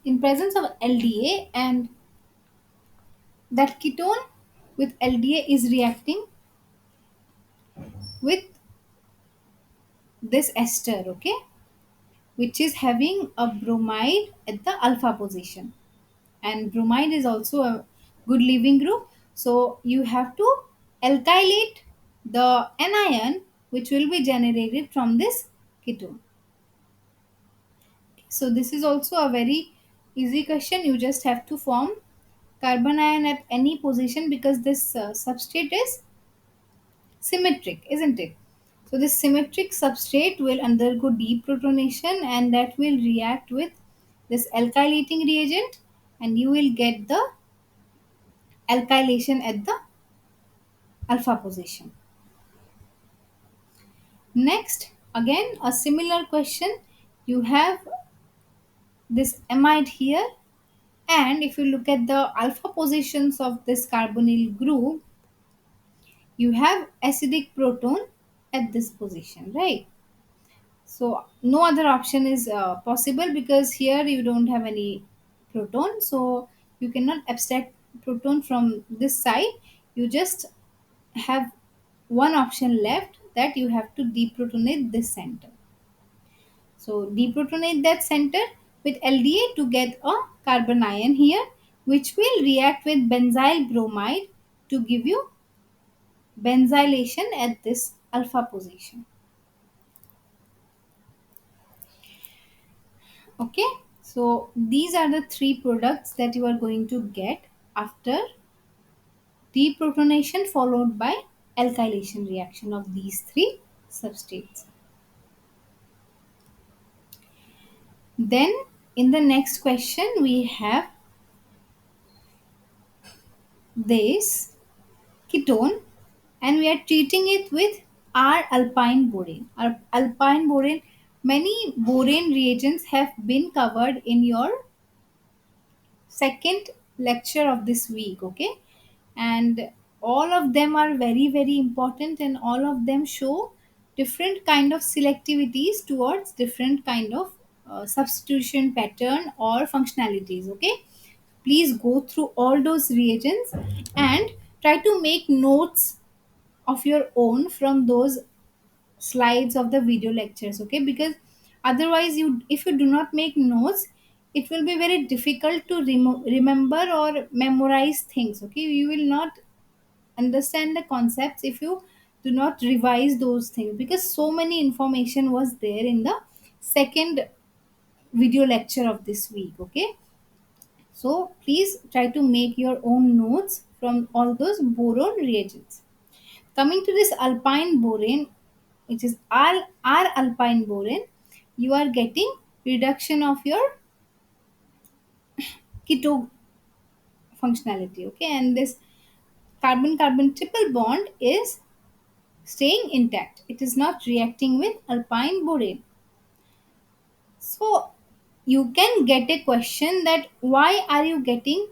A: in presence of LDA, and that ketone with LDA is reacting with this ester, okay, which is having a bromide at the alpha position. And bromide is also a good leaving group. So you have to alkylate the anion which will be generated from this ketone. So this is also a very easy question. You just have to form carbon ion at any position because this substrate is symmetric, isn't it? So this symmetric substrate will undergo deprotonation and that will react with this alkylating reagent, and you will get the alkylation at the alpha position. Next, again a similar question. You have this amide here, and if you look at the alpha positions of this carbonyl group, you have acidic proton at this position, right? So no other option is possible because here you don't have any proton, so you cannot abstract proton from this side. You just have one option left, that you have to deprotonate this center. So deprotonate that center with LDA to get a carbon ion here, which will react with benzyl bromide to give you benzylation at this alpha position. Okay, so these are the three products that you are going to get after deprotonation followed by alkylation reaction of these three substrates. Then in the next question we have this ketone, and we are treating it with R alpine borane. Alpine borane, many borane reagents have been covered in your second lecture of this week, okay, and all of them are very very important, and all of them show different kind of selectivities towards different kind of substitution pattern or functionalities, okay. Please go through all those reagents and try to make notes of your own from those slides of the video lectures, okay, because otherwise you, if you do not make notes, it will be very difficult to remember or memorize things, okay. You will not understand the concepts if you do not revise those things, because so many information was there in the second video lecture of this week, okay. So please try to make your own notes from all those boron reagents. Coming to this alpine borane, which is R alpine borane, you are getting reduction of your keto functionality, okay, and this carbon carbon triple bond is staying intact. It is not reacting with alpine borane. So you can get a question that why are you getting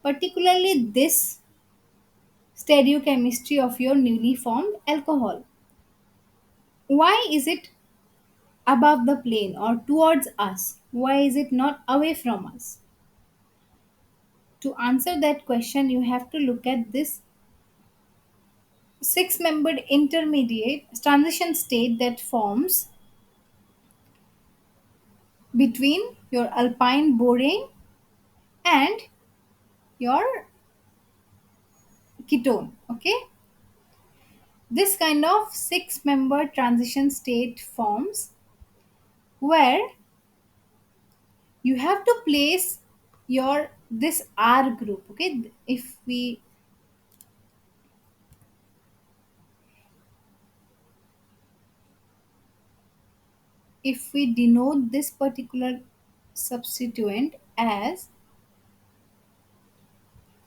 A: particularly this stereochemistry of your newly formed alcohol? Why is it above the plane or towards us? Why is it not away from us? To answer that question, you have to look at this six membered intermediate transition state that forms between your alpine borane and your ketone, okay. This kind of six membered transition state forms where you have to place your this R group, okay. If we denote this particular substituent as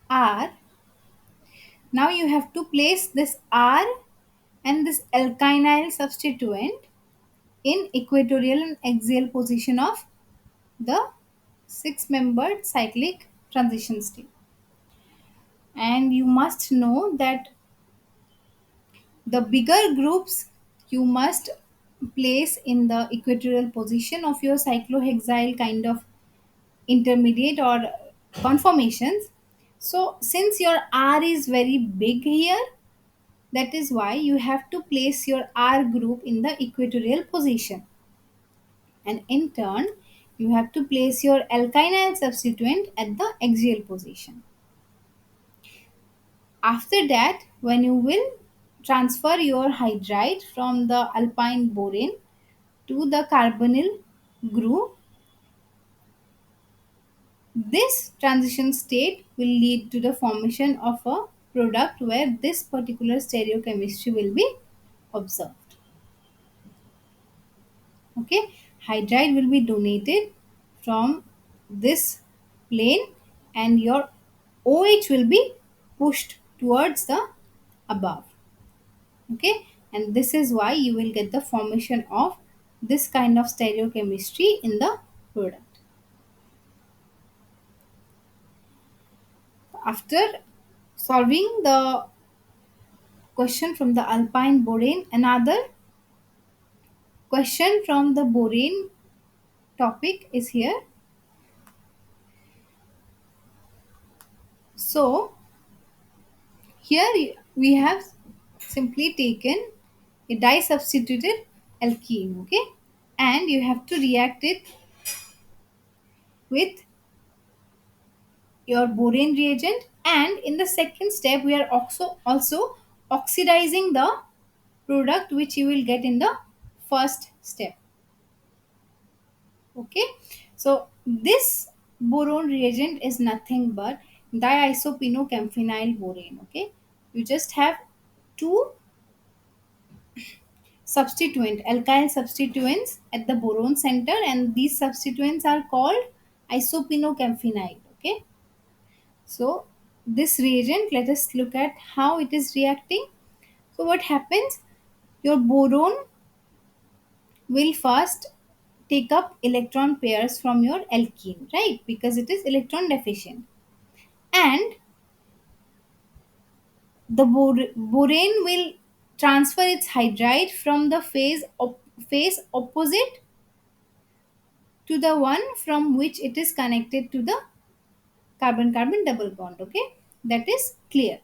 A: R, now you have to place this R and this alkynyl substituent in equatorial and axial position of the six membered cyclic transition state. And you must know that the bigger groups you must place in the equatorial position of your cyclohexyl kind of intermediate or conformations. So since your R is very big here, that is why you have to place your R group in the equatorial position. And in turn, you have to place your alkynyl substituent at the axial position. After that, when you will transfer your hydride from the alpine borane to the carbonyl group, this transition state will lead to the formation of a product where this particular stereochemistry will be observed. Okay, hydride will be donated from this plane and your OH will be pushed towards the above. Okay, and this is why you will get the formation of this kind of stereochemistry in the product. After solving the question from the alpine borane, another question from the borane topic is here. So here we have simply taken a disubstituted alkene, okay, and you have to react it with your borane reagent, and in the second step we are also oxidizing the product which you will get in the first step. Okay, so this boron reagent is nothing but diisophenocamphonyl borane. Okay, you just have two substituent alkyl substituents at the boron center, and these substituents are called isophenocamphonyl. Okay, so this reagent, let us look at how it is reacting. So what happens, your boron will first take up electron pairs from your alkene, right, because it is electron deficient, and the borane will transfer its hydride from the phase opposite to the one from which it is connected to the carbon carbon double bond. Okay, that is clear.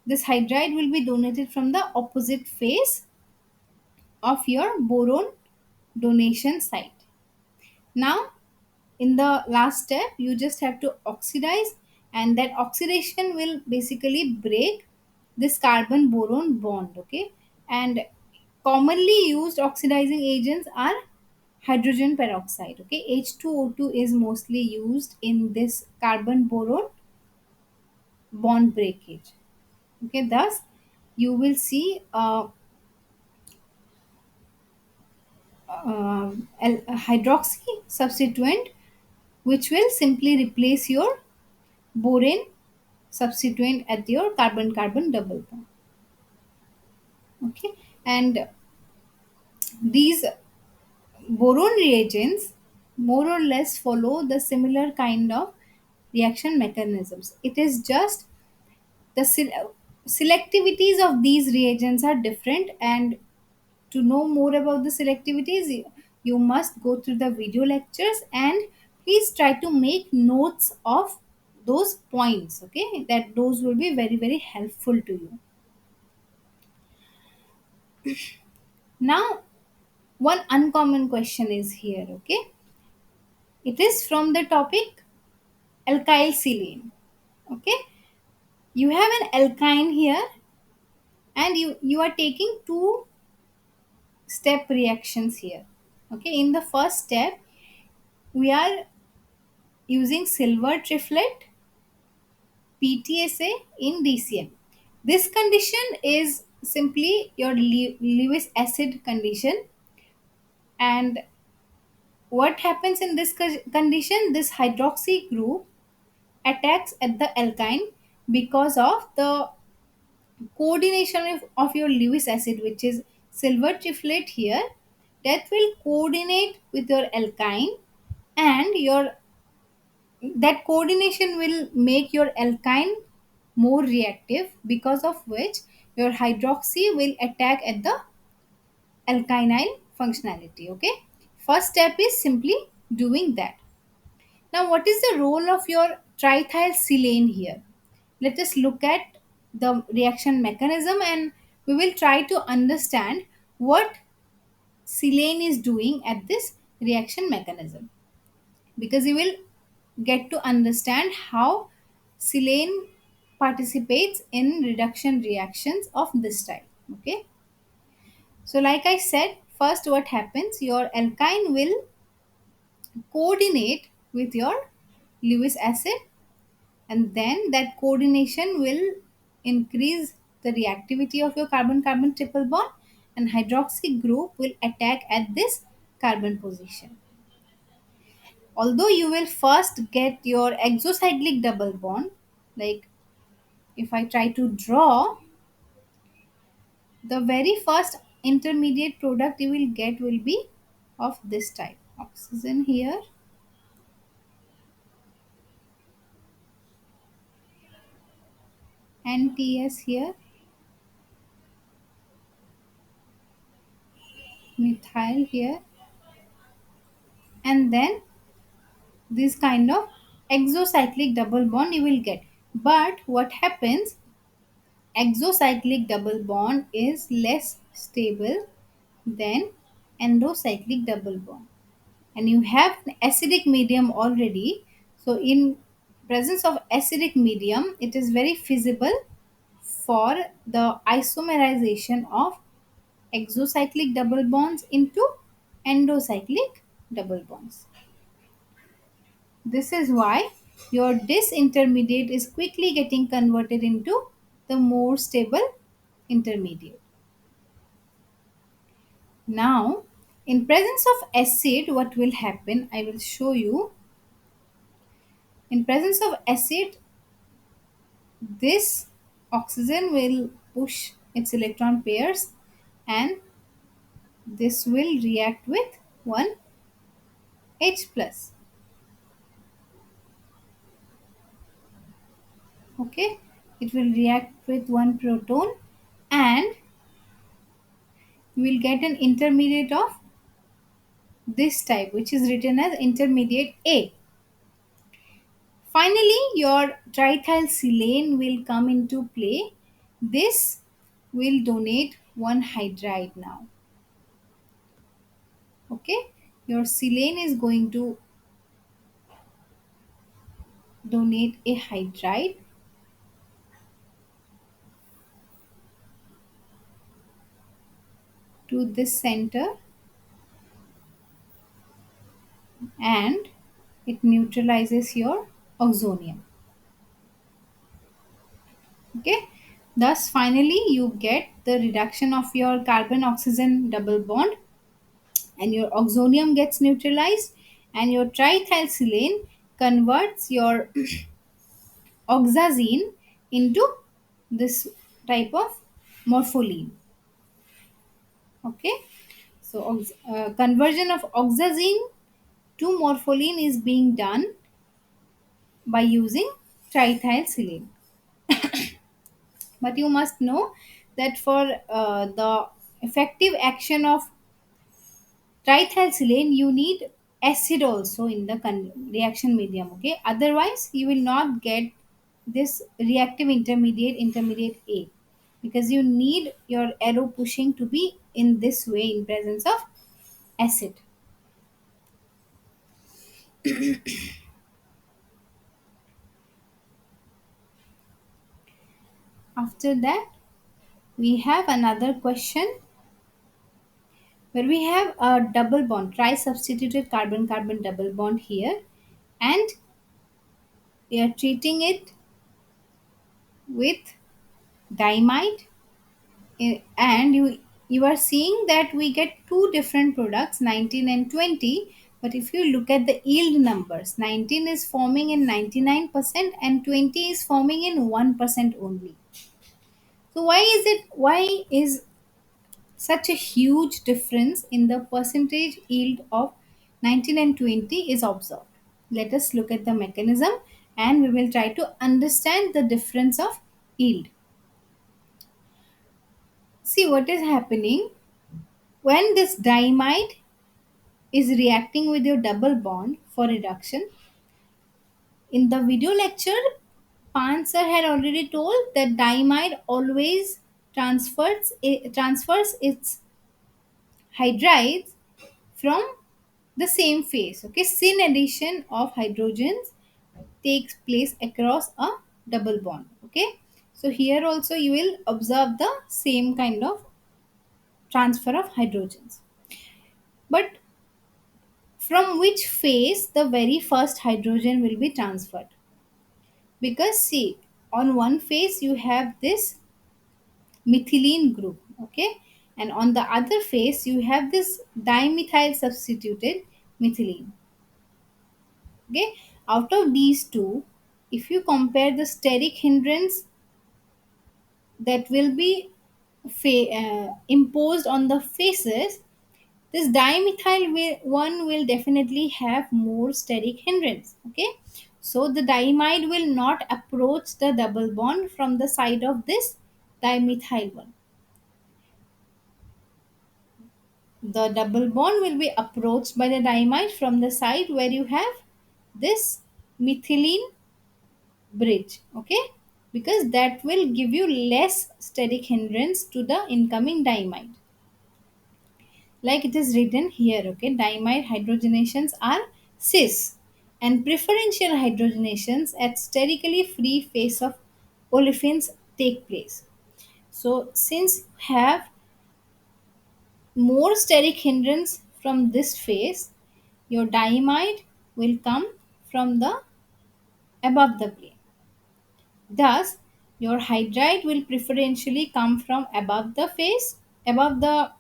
A: This hydride will be donated from the opposite phase of your boron donation site. Now in the last step you just have to oxidize, and that oxidation will basically break this carbon boron bond. Okay, and commonly used oxidizing agents are hydrogen peroxide. Okay, H2O2 is mostly used in this carbon boron bond breakage. Okay, thus you will see a hydroxy substituent which will simply replace your borane substituent at your carbon carbon double bond. Okay, and these boron reagents more or less follow the similar kind of reaction mechanisms. It is just the selectivities of these reagents are different, and to know more about the selectivities you must go through the video lectures, and please try to make notes of those points. Okay, that those will be very very helpful to you. Now one uncommon question is here. Okay, it is from the topic alkyl silane. Okay, you have an alkyne here, and you are taking two step reactions here. Okay, in the first step we are using silver triplet PTSA in DCM. This condition is simply your Lewis acid condition, and what happens in this condition, this hydroxy group attacks at the alkyne because of the coordination of your Lewis acid, which is silver triplet here, that will coordinate with your alkyne, and your that coordination will make your alkyne more reactive, because of which your hydroxy will attack at the alkynyl functionality. Okay, first step is simply doing that. Now, what is the role of your trithylsilane here? Let us look at the reaction mechanism and we will try to understand what silane is doing at this reaction mechanism, because you will get to understand how silane participates in reduction reactions of this type. Okay, so like I said, first what happens, your alkyne will coordinate with your Lewis acid, and then that coordination will increase the reactivity of your carbon carbon triple bond, and hydroxy group will attack at this carbon position. Although you will first get your exocyclic double bond, like if I try to draw, the very first intermediate product you will get will be of this type: oxygen here, NTS here, methyl here, and then this kind of exocyclic double bond you will get. But what happens, exocyclic double bond is less stable than endocyclic double bond, and you have an acidic medium already. So in presence of acidic medium, it is very feasible for the isomerization of exocyclic double bonds into endocyclic double bonds. This is why your disintermediate is quickly getting converted into the more stable intermediate. Now, in presence of acid, what will happen? I will show you. In presence of acid, this oxygen will push its electron pairs and this will react with one H plus. Okay, it will react with one proton and you will get an intermediate of this type, which is written as intermediate A. Finally, your trithylsilane will come into play. This will donate one hydride now. Okay, your silane is going to donate a hydride to this center and it neutralizes your oxonium. Okay, thus finally you get the reduction of your carbon oxygen double bond and your oxonium gets neutralized and your trithylsilane converts your oxazine into this type of morpholine. Okay, so conversion of oxazine to morpholine is being done by using trithylsilane. But you must know that for the effective action of trithylsilane, you need acid also in the reaction medium. Okay, otherwise you will not get this reactive intermediate A, because you need your arrow pushing to be in this way in presence of acid. After that, we have another question where we have a double bond, tri-substituted carbon-carbon double bond here, and we are treating it with diamide. And you are seeing that we get two different products, 19 and 20. But if you look at the yield numbers, 19 is forming in 99% and 20 is forming in 1% only. So why is such a huge difference in the percentage yield of 19 and 20 is observed? Let us look at the mechanism and we will try to understand the difference of yield. See what is happening. When this diamide is reacting with your double bond for reduction, in the video lecture, Pansar had already told that diamide always transfers its hydrides from the same phase. Okay, syn addition of hydrogens takes place across a double bond. Okay, so here also you will observe the same kind of transfer of hydrogens, but from which phase the very first hydrogen will be transferred? Because see, on one phase you have this methylene group, okay, and on the other phase you have this dimethyl substituted methylene. Okay, out of these two, if you compare the steric hindrance that will be imposed on the faces, this one will definitely have more steric hindrance. Okay, so the diamide will not approach the double bond from the side of this dimethyl one. The double bond will be approached by the diamide from the side where you have this methylene bridge. Okay, because that will give you less steric hindrance to the incoming diamide, like it is written here. Okay, diamide hydrogenations are cis and preferential hydrogenations at sterically free phase of olefins take place. So since you have more steric hindrance from this phase, your diamide will come from the above the plane. Thus, your hydride will preferentially come from above the face, above the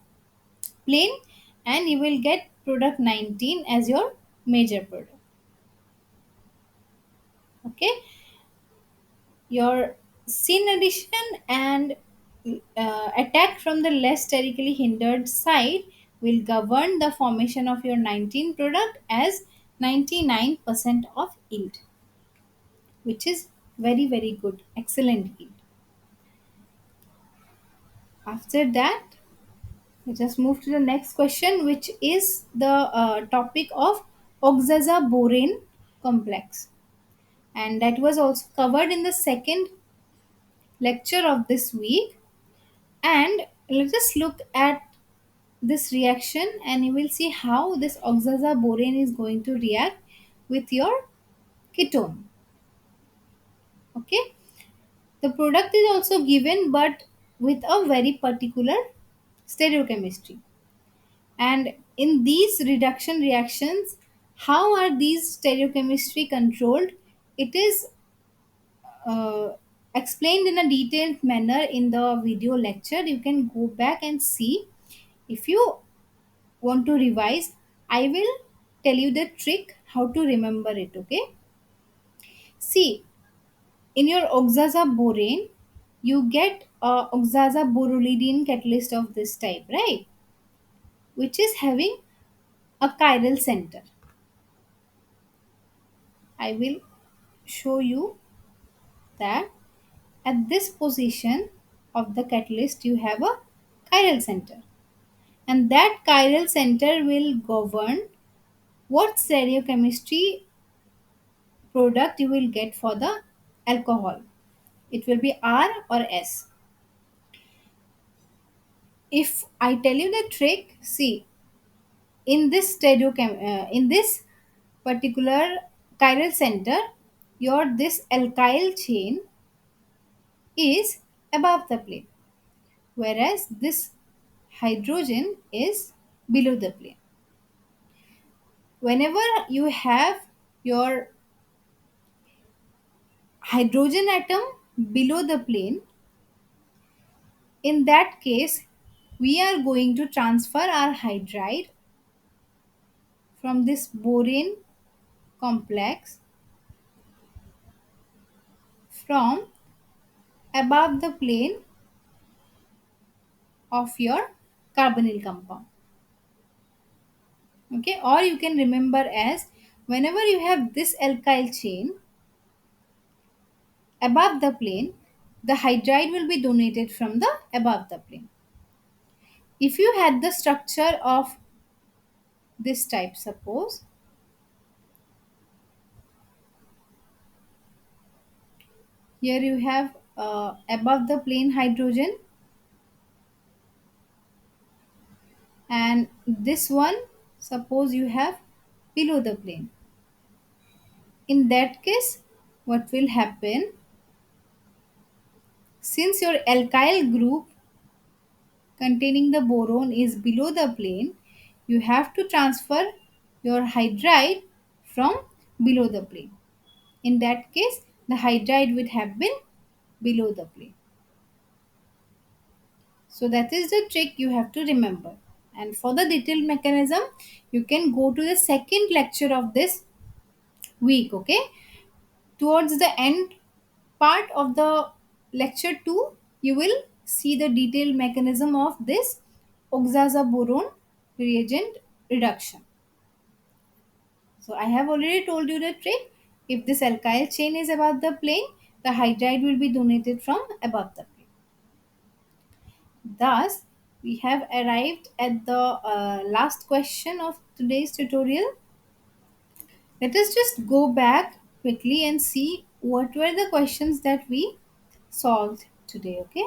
A: plane, and you will get product 19 as your major product. Okay, your scene addition and attack from the less sterically hindered side will govern the formation of your 19 product as 99% of yield, which is very very good, excellent yield. After that, let us move to the next question, which is the topic of oxazoborane complex, and that was also covered in the second lecture of this week. And let us look at this reaction, and you will see how this oxazoborane is going to react with your ketone. Okay, the product is also given, but with a very particular stereochemistry. And in these reduction reactions, how are these stereochemistry controlled? It is explained in a detailed manner in the video lecture. You can go back and see. If you want to revise, I will tell you the trick how to remember it. Okay, see, in your oxazoborane you get a oxazoborolidine catalyst of this type, right, which is having a chiral center. I will show you that at this position of the catalyst you have a chiral center, and that chiral center will govern what stereochemistry product you will get for the alcohol. It will be R or S. If I tell you the trick, see, in this in this particular chiral center, your this alkyl chain is above the plane, whereas this hydrogen is below the plane. Whenever you have your hydrogen atom below the plane, in that case we are going to transfer our hydride from this borane complex from above the plane of your carbonyl compound. Okay, or you can remember as, whenever you have this alkyl chain above the plane, the hydride will be donated from the above the plane. If you had the structure of this type, suppose here you have above the plane hydrogen, and this one, suppose you have below the plane. In that case, what will happen, since your alkyl group containing the boron is below the plane, you have to transfer your hydride from below the plane. In that case, the hydride would have been below the plane. So that is the trick you have to remember. And for the detailed mechanism, you can go to the second lecture of this week, okay? Towards the end part of the lecture 2, you will see the detailed mechanism of this oxazoboron reagent reduction. So I have already told you the trick. If this alkyl chain is above the plane, the hydride will be donated from above the plane. Thus, we have arrived at the last question of today's tutorial. Let us just go back quickly and see what were the questions that we solved today, okay?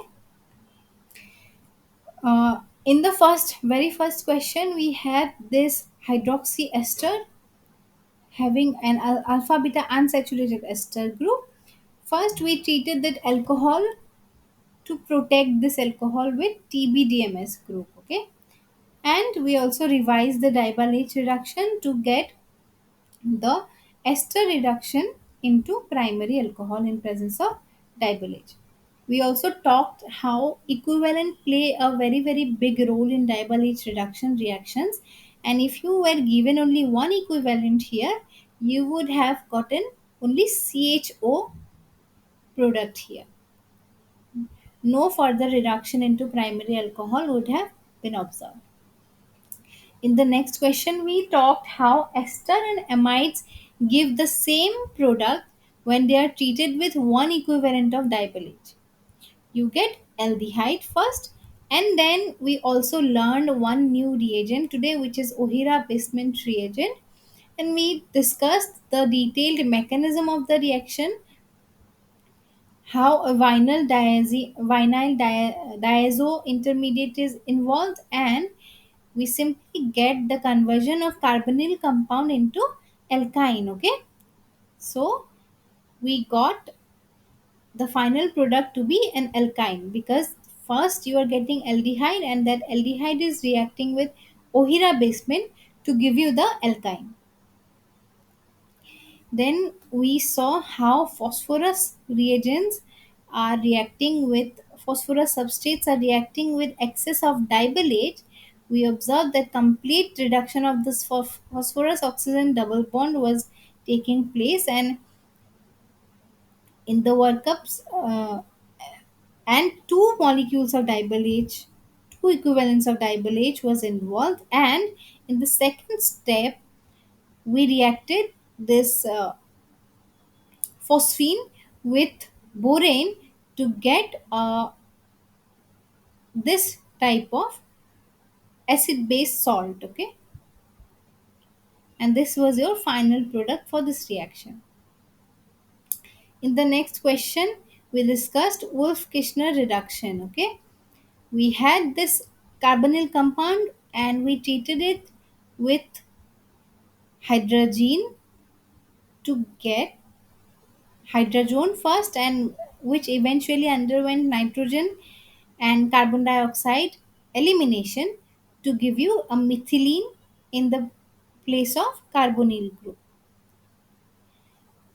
A: In the very first question, we had this hydroxy ester having an alpha beta unsaturated ester group. First, we treated that alcohol to protect this alcohol with TBDMS group, okay? And we also revised the dibyl H reduction to get the ester reduction into primary alcohol in presence of dibyl H. We also talked how equivalent play a very big role in dibyl H reduction reactions, and if you were given only one equivalent here, you would have gotten only CHO product here. No further reduction into primary alcohol would have been observed. In the next question, we talked how ester and amides give the same product when they are treated with one equivalent of dibyl H. You get aldehyde first, and then we also learned one new reagent today, which is Ohira basement reagent, and we discussed the detailed mechanism of the reaction, how a diazo intermediate is involved, and we simply get the conversion of carbonyl compound into alkyne, okay? So we got the final product to be an alkyne, because first you are getting aldehyde and that aldehyde is reacting with Ohira basement to give you the alkyne. Then we saw how phosphorus reagents are reacting with phosphorus substrates are reacting with excess of dibyl H. We observed that complete reduction of this phosphorus oxygen double bond was taking place, and in the workups, and two molecules of dibyl H, two equivalents of dibyl H was involved, and in the second step, we reacted this phosphine with borane to get this type of acid base salt, okay? And this was your final product for this reaction. In the next question, we discussed Wolff-Kishner reduction, okay? We had this carbonyl compound and we treated it with hydrazine to get hydrazone first, and which eventually underwent nitrogen and carbon dioxide elimination to give you a methylene in the place of carbonyl group.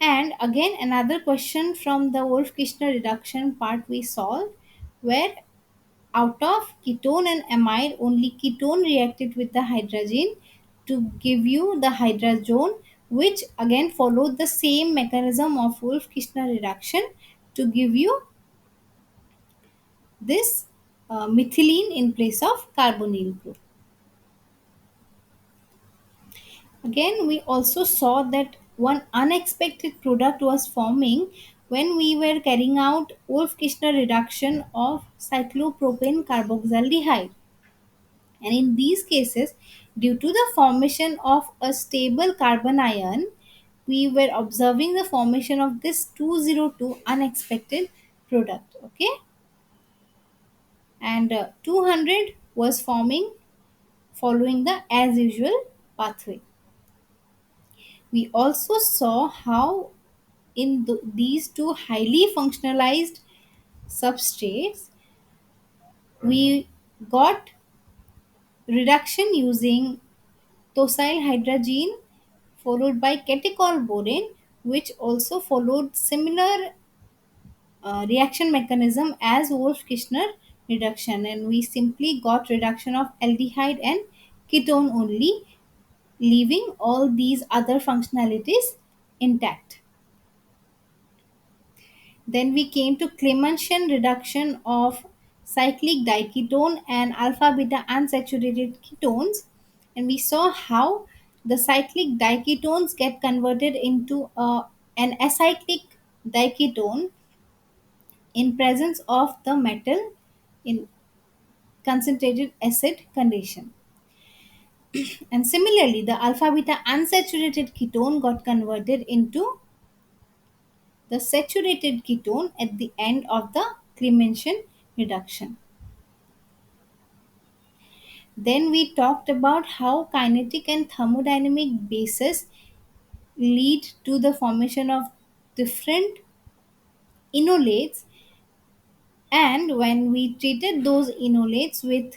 A: And again, another question from the Wolff-Kishner reduction part we solved, where out of ketone and amide, only ketone reacted with the hydrazine to give you the hydrazone, which again followed the same mechanism of Wolff-Kishner reduction to give you this methylene in place of carbonyl group. Again, we also saw that one unexpected product was forming when we were carrying out Wolff-Kishner reduction of cyclopropane carboxyldehyde. And in these cases, due to the formation of a stable carbon ion, we were observing the formation of this 202 unexpected product. Okay, and 200 was forming following the as usual pathway. We also saw how in these two highly functionalized substrates we got reduction using tosyl hydrazine followed by catechol borane, which also followed similar reaction mechanism as Wolff-Kishner reduction, and we simply got reduction of aldehyde and ketone only, leaving all these other functionalities intact. Then we came to Clementian reduction of cyclic diketone and alpha beta unsaturated ketones, and we saw how the cyclic diketones get converted into an acyclic diketone in presence of the metal in concentrated acid condition. And similarly, the alpha beta unsaturated ketone got converted into the saturated ketone at the end of the Clementian reduction. Then we talked about how kinetic and thermodynamic bases lead to the formation of different enolates, and when we treated those enolates with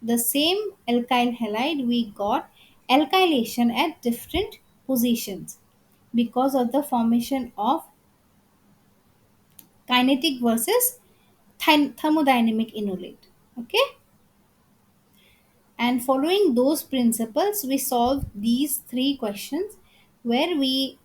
A: the same alkyl halide, we got alkylation at different positions because of the formation of kinetic versus thermodynamic enolate. Okay, and following those principles, we solved these three questions where we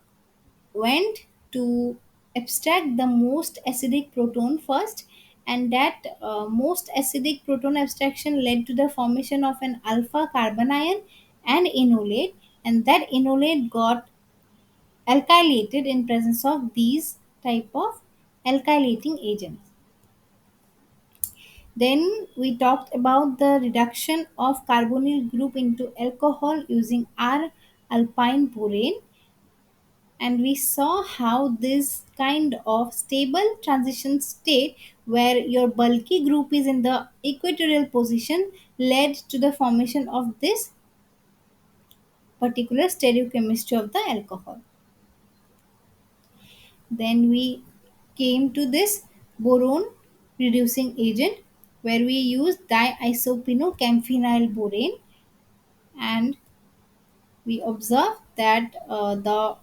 A: went to abstract the most acidic proton first, and that most acidic proton abstraction led to the formation of an alpha carbon ion and enolate, and that enolate got alkylated in presence of these type of alkylating agents. Then we talked about the reduction of carbonyl group into alcohol using R alpine borane, and we saw how this kind of stable transition state where your bulky group is in the equatorial position led to the formation of this particular stereochemistry of the alcohol. Then we came to this boron reducing agent where we use diisophenol borane, and we observed that the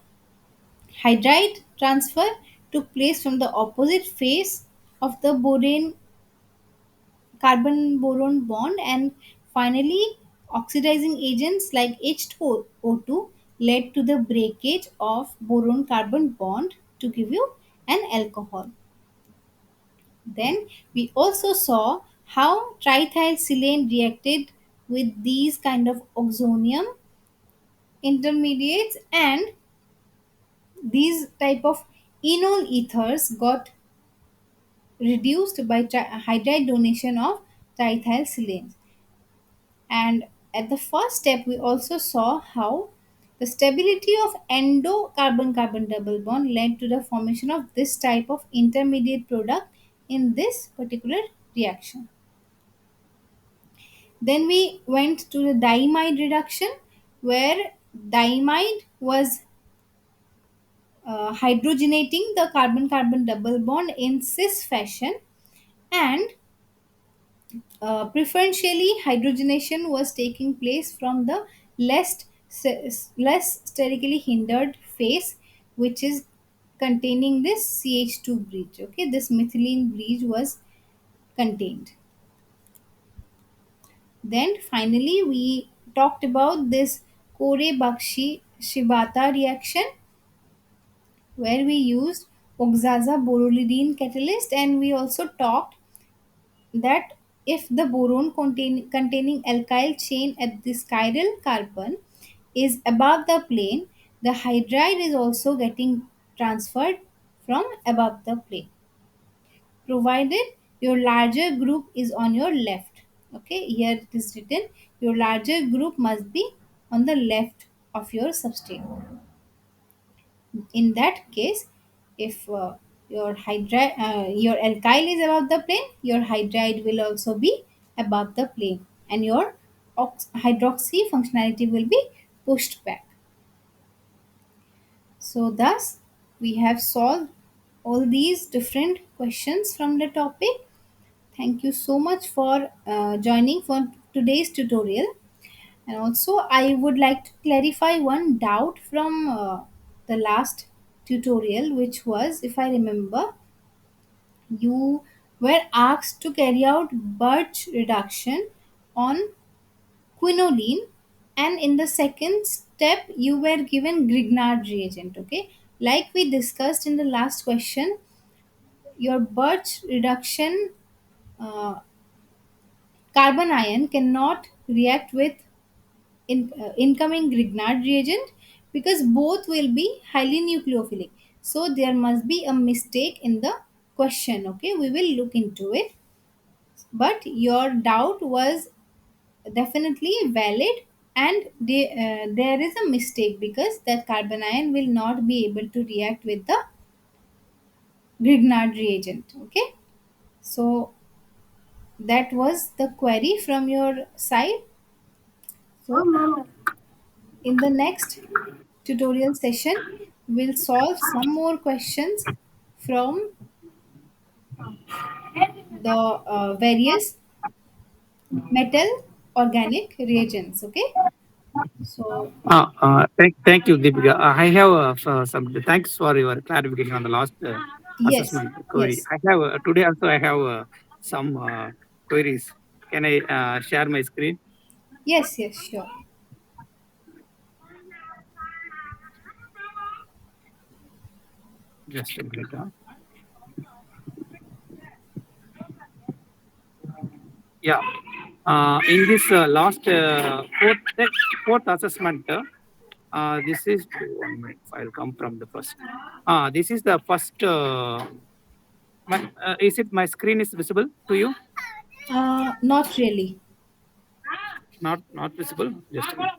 A: hydride transfer took place from the opposite face of the borane carbon boron bond, and finally oxidizing agents like H2O2 led to the breakage of boron carbon bond to give you an alcohol. Then we also saw how trithylsilane reacted with these kind of oxonium intermediates, and these type of enol ethers got reduced by hydride donation of trithylsilanes. And at the first step, we also saw how the stability of endo carbon carbon double bond led to the formation of this type of intermediate product in this particular reaction. Then we went to the diimide reduction where diimide was hydrogenating the carbon carbon double bond in cis fashion, and preferentially hydrogenation was taking place from the less sterically hindered phase, which is containing this CH2 bridge. Okay, this methylene bridge was contained. Then finally we talked about this Kore Bakshi Shibata reaction where we used oxaza borolidine catalyst, and we also talked that if the boron containing alkyl chain at the chiral carbon is above the plane, the hydride is also getting transferred from above the plane, provided your larger group is on your left. Okay, here it is written your larger group must be on the left of your substrate. In that case, if your alkyl is above the plane, your hydride will also be above the plane, and your hydroxy functionality will be pushed back. So thus we have solved all these different questions from the topic. Thank you so much for joining for today's tutorial. And also, I would like to clarify one doubt from the last tutorial, which was, if I remember, you were asked to carry out birch reduction on quinoline, and in the second step, you were given Grignard reagent. Okay, like we discussed in the last question, your birch reduction uh, carbon ion cannot react with incoming Grignard reagent because both will be highly nucleophilic. So there must be a mistake in the question. Okay, we will look into it. But your doubt was definitely valid, and there is a mistake because that carbon ion will not be able to react with the Grignard reagent. Okay, so that was the query from your side. So in the next tutorial session, we'll solve some more questions from the various metal organic reagents. Okay, so
B: Thank you, Deepika. I have some thanks for your clarification on the last
A: yes,
B: assessment query.
A: yes,
B: I have today also I have some queries. Can I share my screen?
A: yes, yes, sure.
B: Just a minute. Yeah. In this last fourth assessment, this is 1 minute. I'll come from the first. This is the first. Is it my screen is visible to you?
A: Not really.
B: Not visible. Just a minute.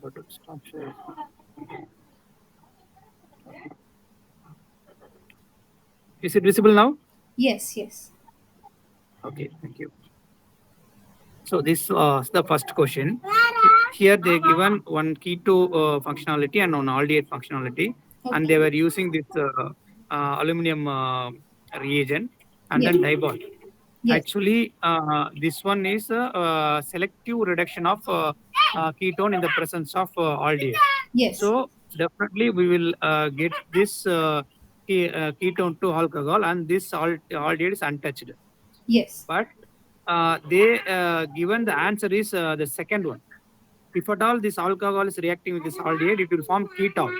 B: But it's not showing. Is it visible now?
A: Yes, yes,
B: Okay, thank you. So this is the first question. Here they given one keto functionality and one aldehyde functionality, and they
A: okay,
B: were using this aluminum reagent and
A: yes,
B: then dibond.
A: yes,
B: Actually, this one is selective reduction of ketone in the presence of aldehyde.
A: yes,
B: So definitely we will get this ketone to alcohol, and this aldehyde is untouched.
A: yes,
B: But they given the answer is the second one. If at all this alcohol is reacting with this aldehyde, it will form ketol.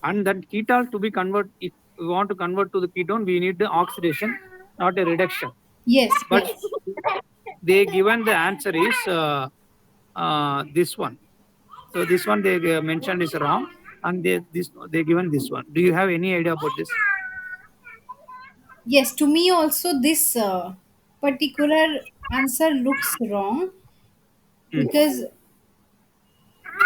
B: And that ketol to be convert, if we want to convert to the ketone, we need the oxidation, not a reduction.
A: yes,
B: But
A: yes,
B: they given the answer is this one. So this one they mentioned is wrong, and they given this one. Do you have any idea about this?
A: yes. To me also, this particular answer looks wrong
B: Mm.
A: because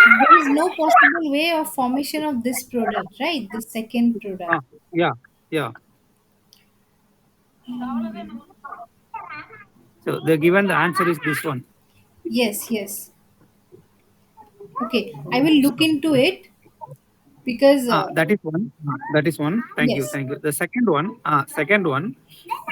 A: there is no possible way of formation of this product, right? The second product.
B: Yeah, yeah. So they given the answer is this one.
A: Yes, yes. Okay, I will look into it because
B: That is one. That is one. Thank you.
A: yes.
B: Thank you. The second one,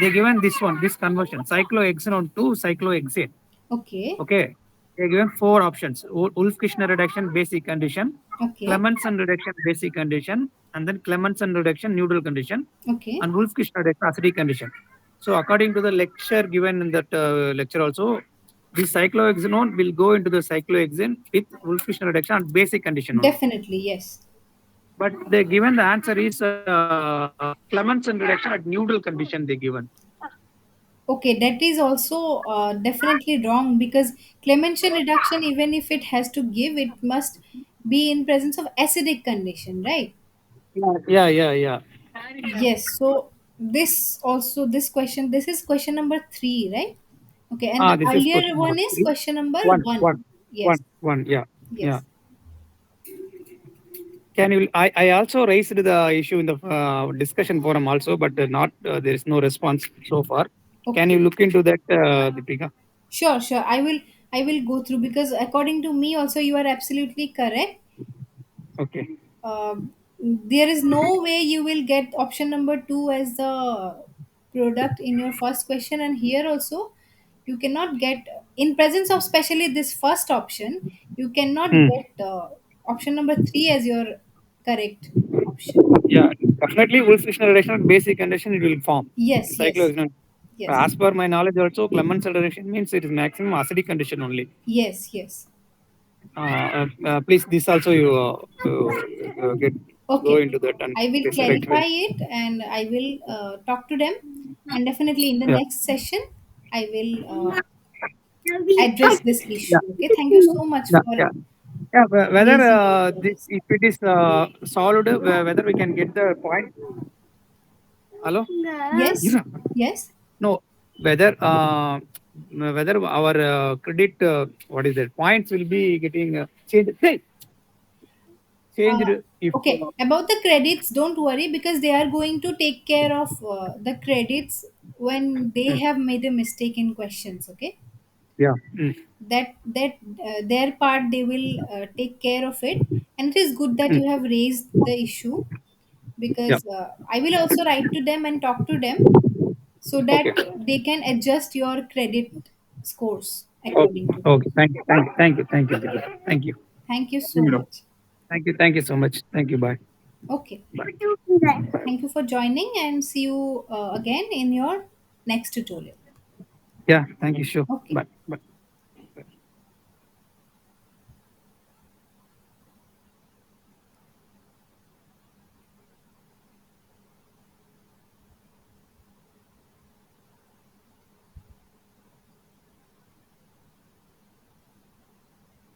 B: they given this one, this conversion, cyclohexanone to cyclohexane.
A: Okay,
B: Okay. They given four options: Wolff-Kishner reduction, basic condition;
A: okay,
B: Clemmensen reduction, basic condition; and then Clemmensen reduction, neutral condition;
A: okay.
B: and Wolff-Kishner reduction, acidic condition. So according to the lecture given in that lecture also, this cyclohexanone will go into the cyclohexane with Wolff-Kishner reduction and basic condition only.
A: Definitely, yes.
B: But they given the answer is Clemmensen reduction at neutral condition they given.
A: Okay, that is also definitely wrong because Clemenson reduction, even if it has to give, it must be in presence of acidic condition, right?
B: Yeah.
A: Yes. So this also, this question, this is question number 3, right? Okay, and the
B: This is
A: earlier
B: question number
A: one is
B: three.
A: question number
B: One,
A: 1.
B: one,
A: Yes.
B: one. Yeah, yeah.
A: Yes.
B: Can you? I also raised the issue in the discussion forum also, but not there is no response so far. Can you
A: Okay.
B: look into that, Deepika?
A: Sure, sure. I will go through, because according to me also you are absolutely correct.
B: Okay.
A: There is no way you will get option number 2 as the product in your first question, and here also you cannot get, in presence of especially this first option, you cannot
B: Hmm.
A: get option number 3 as your correct option.
B: Yeah, definitely Wolf-Fishner relation basic condition it will form.
A: Yes, yes,
B: Cyclohexanol.
A: yes,
B: As per my knowledge, also Clemens relation means it is maximum acidic condition only.
A: yes, yes.
B: Please, this also you get go
A: Okay,
B: into that and
A: I will
B: please rectify.
A: clarify it, and I will talk to them, and definitely in the
B: Yeah.
A: next session I will address this
B: Yeah.
A: issue. Okay, thank you so much
B: Yeah.
A: for
B: Yeah. Yeah, whether
A: raising it for
B: this
A: this.
B: if it is solved, whether we can get the point. Hello.
A: Yes,
B: Ira.
A: yes.
B: No, whether whether our credit what is it points will be getting changed. Hey, changed
A: Uh,
B: if
A: okay, about the credits, don't worry, because they are going to take care of the credits when they
B: mm,
A: have made a mistake in questions. Okay,
B: yeah. Mm,
A: that their part they will take care of it, and it is good that
B: mm,
A: you have raised the issue,
B: yeah.
A: because I will also write to them and talk to them so
B: Okay.
A: that they can adjust your credit scores
B: Okay.
A: according to that.
B: Okay. Thank you. Thank you. Thank you. Thank you. Deepika. Thank you.
A: Thank you so much.
B: Thank you. Thank you so much. Thank you. Bye.
A: Okay,
B: Bye.
A: thank you for joining, and see you again in your next tutorial.
B: Yeah. Thank you. Sure.
A: Okay.
B: Bye. Bye.